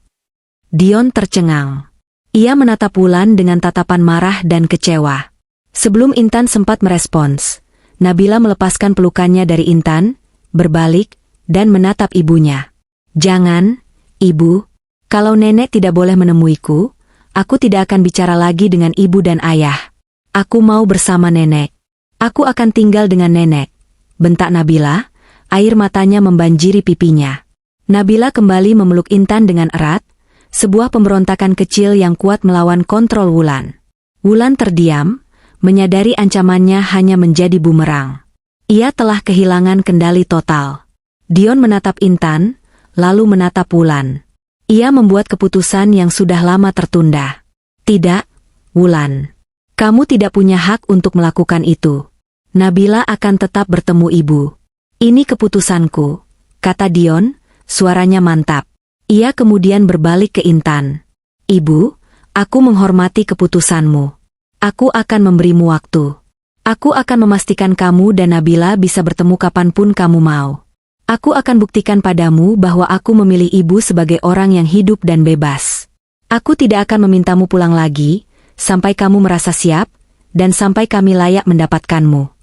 Dion tercengang. Ia menatap Wulan dengan tatapan marah dan kecewa. Sebelum Intan sempat merespons, Nabila melepaskan pelukannya dari Intan, berbalik, dan menatap ibunya. Jangan, ibu. Kalau nenek tidak boleh menemuiku, aku tidak akan bicara lagi dengan ibu dan ayah. Aku mau bersama nenek. Aku akan tinggal dengan nenek. Bentak Nabila, air matanya membanjiri pipinya. Nabila kembali memeluk Intan dengan erat, sebuah pemberontakan kecil yang kuat melawan kontrol Wulan. Wulan terdiam, menyadari ancamannya hanya menjadi bumerang. Ia telah kehilangan kendali total. Dion menatap Intan, lalu menatap Wulan. Ia membuat keputusan yang sudah lama tertunda. Tidak, Wulan. Kamu tidak punya hak untuk melakukan itu. Nabila akan tetap bertemu ibu. Ini keputusanku, kata Dion, suaranya mantap. Ia kemudian berbalik ke Intan. Ibu, aku menghormati keputusanmu. Aku akan memberimu waktu. Aku akan memastikan kamu dan Nabila bisa bertemu kapanpun kamu mau. Aku akan buktikan padamu bahwa aku memilih ibu sebagai orang yang hidup dan bebas. Aku tidak akan memintamu pulang lagi, sampai kamu merasa siap, dan sampai kami layak mendapatkanmu.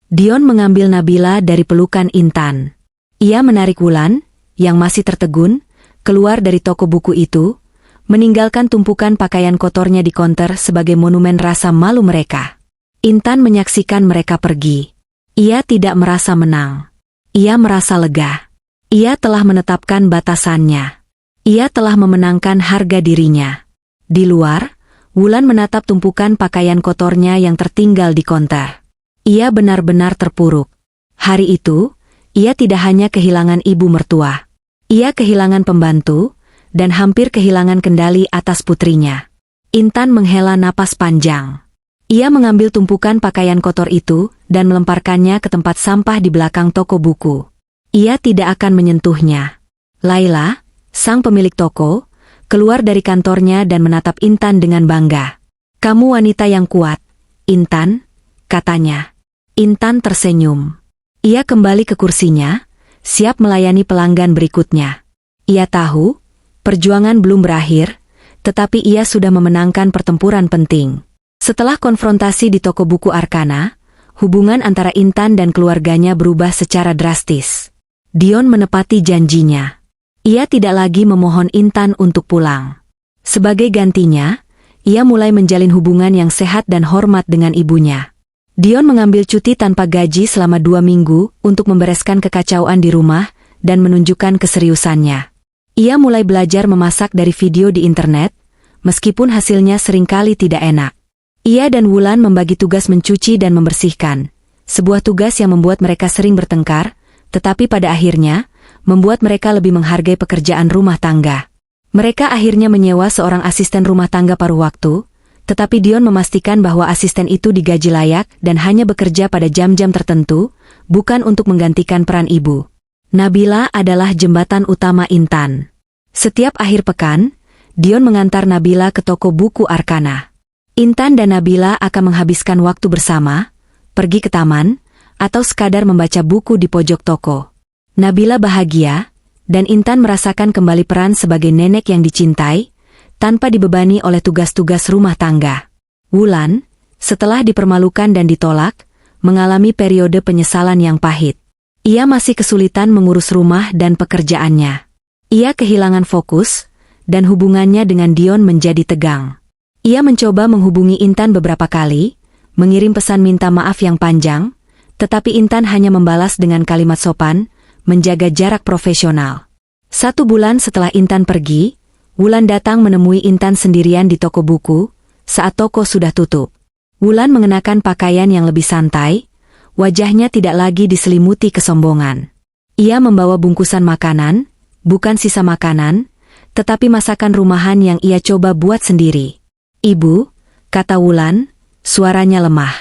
Dion mengambil Nabila dari pelukan Intan. Ia menarik Wulan, yang masih tertegun, keluar dari toko buku itu, meninggalkan tumpukan pakaian kotornya di konter sebagai monumen rasa malu mereka. Intan menyaksikan mereka pergi. Ia tidak merasa menang. Ia merasa lega. Ia telah menetapkan batasannya. Ia telah memenangkan harga dirinya. Di luar, Wulan menatap tumpukan pakaian kotornya yang tertinggal di konter. Ia benar-benar terpuruk. Hari itu, ia tidak hanya kehilangan ibu mertua. Ia kehilangan pembantu, dan hampir kehilangan kendali atas putrinya. Intan menghela napas panjang. Ia mengambil tumpukan pakaian kotor itu dan melemparkannya ke tempat sampah di belakang toko buku. Ia tidak akan menyentuhnya. Laila, sang pemilik toko, keluar dari kantornya dan menatap Intan dengan bangga. "Kamu wanita yang kuat, Intan," katanya. Intan tersenyum. Ia kembali ke kursinya, siap melayani pelanggan berikutnya. Ia tahu, perjuangan belum berakhir, tetapi ia sudah memenangkan pertempuran penting. Setelah konfrontasi di toko buku Arkana, hubungan antara Intan dan keluarganya berubah secara drastis. Dion menepati janjinya. Ia tidak lagi memohon Intan untuk pulang. Sebagai gantinya, ia mulai menjalin hubungan yang sehat dan hormat dengan ibunya. Dion mengambil cuti tanpa gaji selama 2 minggu untuk membereskan kekacauan di rumah dan menunjukkan keseriusannya. Ia mulai belajar memasak dari video di internet, meskipun hasilnya seringkali tidak enak. Ia dan Wulan membagi tugas mencuci dan membersihkan, sebuah tugas yang membuat mereka sering bertengkar, tetapi pada akhirnya, membuat mereka lebih menghargai pekerjaan rumah tangga. Mereka akhirnya menyewa seorang asisten rumah tangga paruh waktu, tetapi Dion memastikan bahwa asisten itu digaji layak dan hanya bekerja pada jam-jam tertentu, bukan untuk menggantikan peran ibu. Nabila adalah jembatan utama Intan. Setiap akhir pekan, Dion mengantar Nabila ke toko buku Arkana. Intan dan Nabila akan menghabiskan waktu bersama, pergi ke taman, atau sekadar membaca buku di pojok toko. Nabila bahagia, dan Intan merasakan kembali peran sebagai nenek yang dicintai, tanpa dibebani oleh tugas-tugas rumah tangga. Wulan, setelah dipermalukan dan ditolak, mengalami periode penyesalan yang pahit. Ia masih kesulitan mengurus rumah dan pekerjaannya. Ia kehilangan fokus, dan hubungannya dengan Dion menjadi tegang. Ia mencoba menghubungi Intan beberapa kali, mengirim pesan minta maaf yang panjang, tetapi Intan hanya membalas dengan kalimat sopan, menjaga jarak profesional. 1 bulan setelah Intan pergi, Wulan datang menemui Intan sendirian di toko buku, saat toko sudah tutup. Wulan mengenakan pakaian yang lebih santai, wajahnya tidak lagi diselimuti kesombongan. Ia membawa bungkusan makanan, bukan sisa makanan, tetapi masakan rumahan yang ia coba buat sendiri. "Ibu," kata Wulan, suaranya lemah.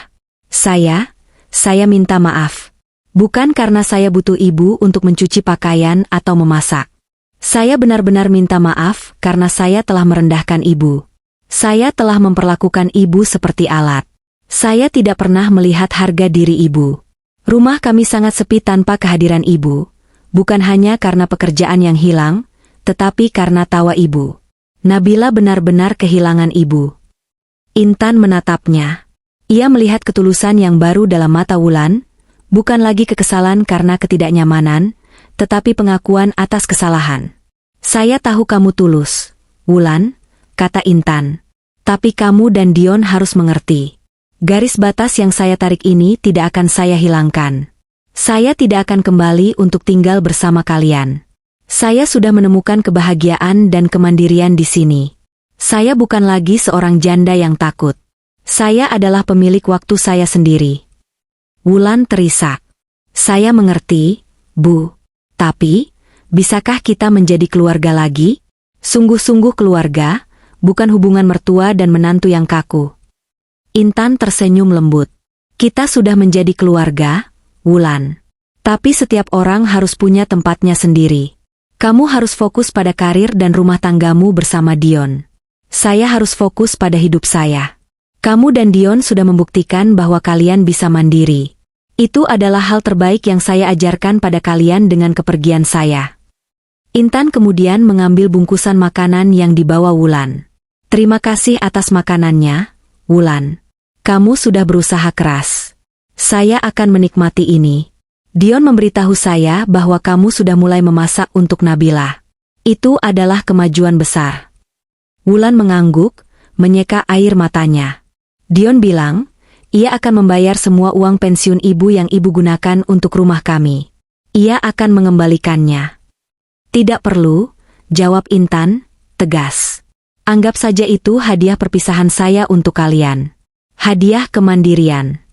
Saya minta maaf. Bukan karena saya butuh ibu untuk mencuci pakaian atau memasak. Saya benar-benar minta maaf karena saya telah merendahkan ibu. Saya telah memperlakukan ibu seperti alat. Saya tidak pernah melihat harga diri ibu. Rumah kami sangat sepi tanpa kehadiran ibu, bukan hanya karena pekerjaan yang hilang, tetapi karena tawa ibu. Nabila benar-benar kehilangan ibu." Intan menatapnya. Ia melihat ketulusan yang baru dalam mata Wulan, bukan lagi kekesalan karena ketidaknyamanan, tetapi pengakuan atas kesalahan. "Saya tahu kamu tulus, Wulan," kata Intan. "Tapi kamu dan Dion harus mengerti. Garis batas yang saya tarik ini tidak akan saya hilangkan. Saya tidak akan kembali untuk tinggal bersama kalian. Saya sudah menemukan kebahagiaan dan kemandirian di sini. Saya bukan lagi seorang janda yang takut. Saya adalah pemilik waktu saya sendiri." Wulan terisak. "Saya mengerti, Bu. Tapi, bisakah kita menjadi keluarga lagi? Sungguh-sungguh keluarga, bukan hubungan mertua dan menantu yang kaku." Intan tersenyum lembut. "Kita sudah menjadi keluarga, Wulan. Tapi setiap orang harus punya tempatnya sendiri. Kamu harus fokus pada karir dan rumah tanggamu bersama Dion. Saya harus fokus pada hidup saya. Kamu dan Dion sudah membuktikan bahwa kalian bisa mandiri. Itu adalah hal terbaik yang saya ajarkan pada kalian dengan kepergian saya." Intan kemudian mengambil bungkusan makanan yang dibawa Wulan. "Terima kasih atas makanannya, Wulan. Kamu sudah berusaha keras. Saya akan menikmati ini. Dion memberitahu saya bahwa kamu sudah mulai memasak untuk Nabila. Itu adalah kemajuan besar." Wulan mengangguk, menyeka air matanya. Dion bilang, ia akan membayar semua uang pensiun ibu yang ibu gunakan untuk rumah kami. Ia akan mengembalikannya. "Tidak perlu," jawab Intan, tegas. "Anggap saja itu hadiah perpisahan saya untuk kalian. Hadiah kemandirian."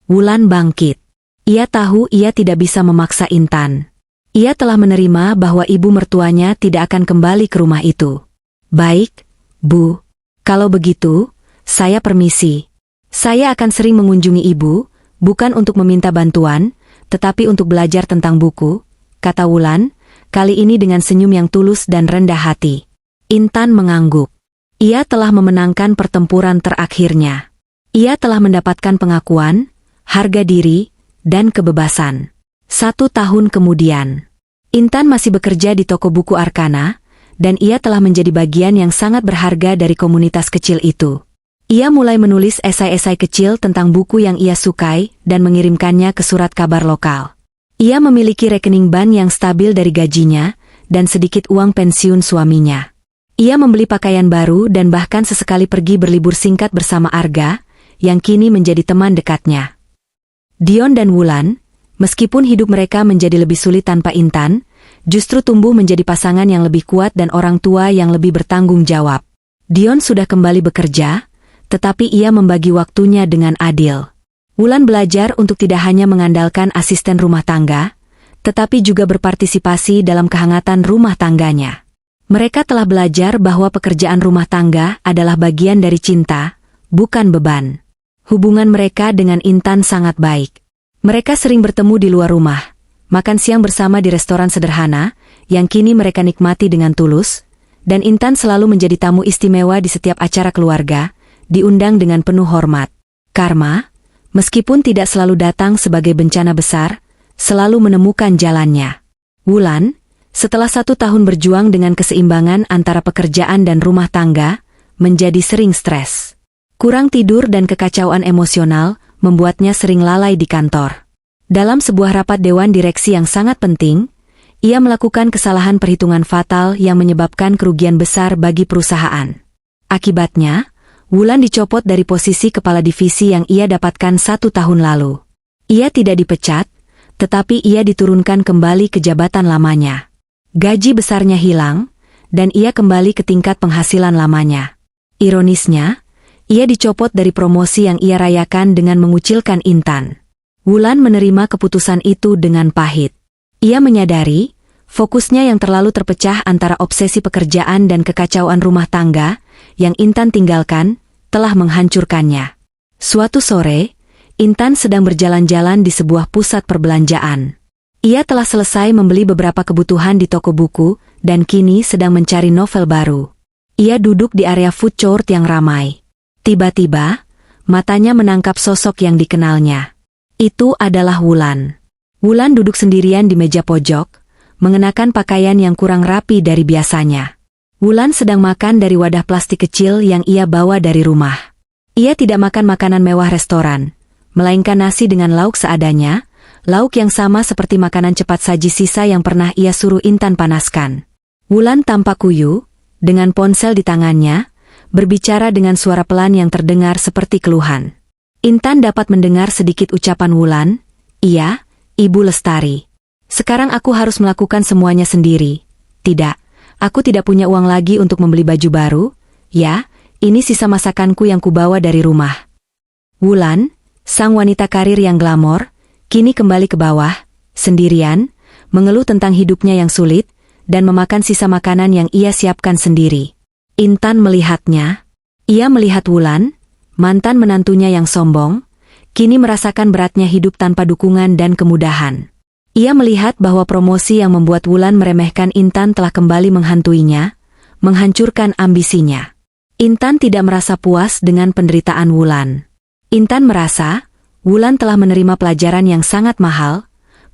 Wulan bangkit. Ia tahu ia tidak bisa memaksa Intan. Ia telah menerima bahwa ibu mertuanya tidak akan kembali ke rumah itu. Baik, Bu. Kalau begitu, saya permisi. Saya akan sering mengunjungi ibu, bukan untuk meminta bantuan, tetapi untuk belajar tentang buku, kata Wulan, kali ini dengan senyum yang tulus dan rendah hati. Intan mengangguk. Ia telah memenangkan pertempuran terakhirnya. Ia telah mendapatkan pengakuan, harga diri, dan kebebasan. 1 tahun kemudian, Intan masih bekerja di toko buku Arkana, dan ia telah menjadi bagian yang sangat berharga dari komunitas kecil itu. Ia mulai menulis esai-esai kecil tentang buku yang ia sukai dan mengirimkannya ke surat kabar lokal. Ia memiliki rekening bank yang stabil dari gajinya, dan sedikit uang pensiun suaminya. Ia membeli pakaian baru dan bahkan sesekali pergi berlibur singkat bersama Arga, yang kini menjadi teman dekatnya. Dion dan Wulan, meskipun hidup mereka menjadi lebih sulit tanpa Intan, justru tumbuh menjadi pasangan yang lebih kuat dan orang tua yang lebih bertanggung jawab. Dion sudah kembali bekerja, tetapi ia membagi waktunya dengan adil. Wulan belajar untuk tidak hanya mengandalkan asisten rumah tangga, tetapi juga berpartisipasi dalam kehangatan rumah tangganya. Mereka telah belajar bahwa pekerjaan rumah tangga adalah bagian dari cinta, bukan beban. Hubungan mereka dengan Intan sangat baik. Mereka sering bertemu di luar rumah, makan siang bersama di restoran sederhana, yang kini mereka nikmati dengan tulus, dan Intan selalu menjadi tamu istimewa di setiap acara keluarga, diundang dengan penuh hormat. Karma, meskipun tidak selalu datang sebagai bencana besar, selalu menemukan jalannya. Wulan, setelah 1 tahun berjuang dengan keseimbangan antara pekerjaan dan rumah tangga, menjadi sering stres. Kurang tidur dan kekacauan emosional membuatnya sering lalai di kantor. Dalam sebuah rapat dewan direksi yang sangat penting, ia melakukan kesalahan perhitungan fatal yang menyebabkan kerugian besar bagi perusahaan. Akibatnya, Wulan dicopot dari posisi kepala divisi yang ia dapatkan 1 tahun lalu. Ia tidak dipecat, tetapi ia diturunkan kembali ke jabatan lamanya. Gaji besarnya hilang, dan ia kembali ke tingkat penghasilan lamanya. Ironisnya, ia dicopot dari promosi yang ia rayakan dengan mengucilkan Intan. Wulan menerima keputusan itu dengan pahit. Ia menyadari, fokusnya yang terlalu terpecah antara obsesi pekerjaan dan kekacauan rumah tangga, yang Intan tinggalkan, telah menghancurkannya. Suatu sore, Intan sedang berjalan-jalan di sebuah pusat perbelanjaan. Ia telah selesai membeli beberapa kebutuhan di toko buku, dan kini sedang mencari novel baru. Ia duduk di area food court yang ramai. Tiba-tiba, matanya menangkap sosok yang dikenalnya. Itu adalah Wulan. Wulan duduk sendirian di meja pojok, mengenakan pakaian yang kurang rapi dari biasanya. Wulan sedang makan dari wadah plastik kecil yang ia bawa dari rumah. Ia tidak makan makanan mewah restoran, melainkan nasi dengan lauk seadanya, lauk yang sama seperti makanan cepat saji sisa yang pernah ia suruh Intan panaskan. Wulan tampak kuyu, dengan ponsel di tangannya, berbicara dengan suara pelan yang terdengar seperti keluhan. Intan dapat mendengar sedikit ucapan Wulan, "Iya, Ibu Lestari. Sekarang aku harus melakukan semuanya sendiri. Tidak, aku tidak punya uang lagi untuk membeli baju baru. Ya, ini sisa masakanku yang kubawa dari rumah." Wulan, sang wanita karir yang glamor, kini kembali ke bawah, sendirian, mengeluh tentang hidupnya yang sulit, dan memakan sisa makanan yang ia siapkan sendiri. Intan melihatnya. Ia melihat Wulan, mantan menantunya yang sombong, kini merasakan beratnya hidup tanpa dukungan dan kemudahan. Ia melihat bahwa promosi yang membuat Wulan meremehkan Intan telah kembali menghantuinya, menghancurkan ambisinya. Intan tidak merasa puas dengan penderitaan Wulan. Intan merasa, Wulan telah menerima pelajaran yang sangat mahal,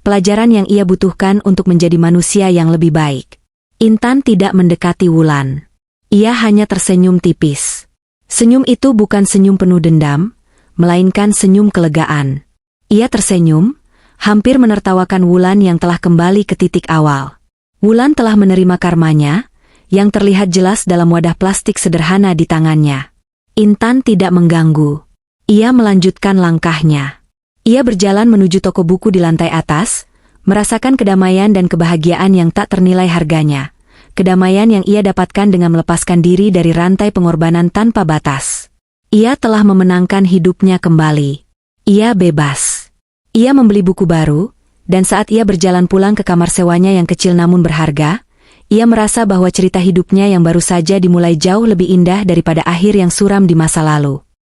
pelajaran yang ia butuhkan untuk menjadi manusia yang lebih baik. Intan tidak mendekati Wulan. Ia hanya tersenyum tipis. Senyum itu bukan senyum penuh dendam, melainkan senyum kelegaan. Ia tersenyum, hampir menertawakan Wulan yang telah kembali ke titik awal. Wulan telah menerima karmanya, yang terlihat jelas dalam wadah plastik sederhana di tangannya. Intan tidak mengganggu. Ia melanjutkan langkahnya. Ia berjalan menuju toko buku di lantai atas, merasakan kedamaian dan kebahagiaan yang tak ternilai harganya. Kedamaian yang ia dapatkan dengan melepaskan diri dari rantai pengorbanan tanpa batas. Ia telah memenangkan hidupnya kembali. Ia bebas. Ia membeli buku baru, Dan saat ia berjalan pulang ke kamar sewanya yang kecil namun berharga, ia merasa bahwa cerita hidupnya yang baru saja dimulai jauh lebih indah daripada akhir yang suram di masa lalu.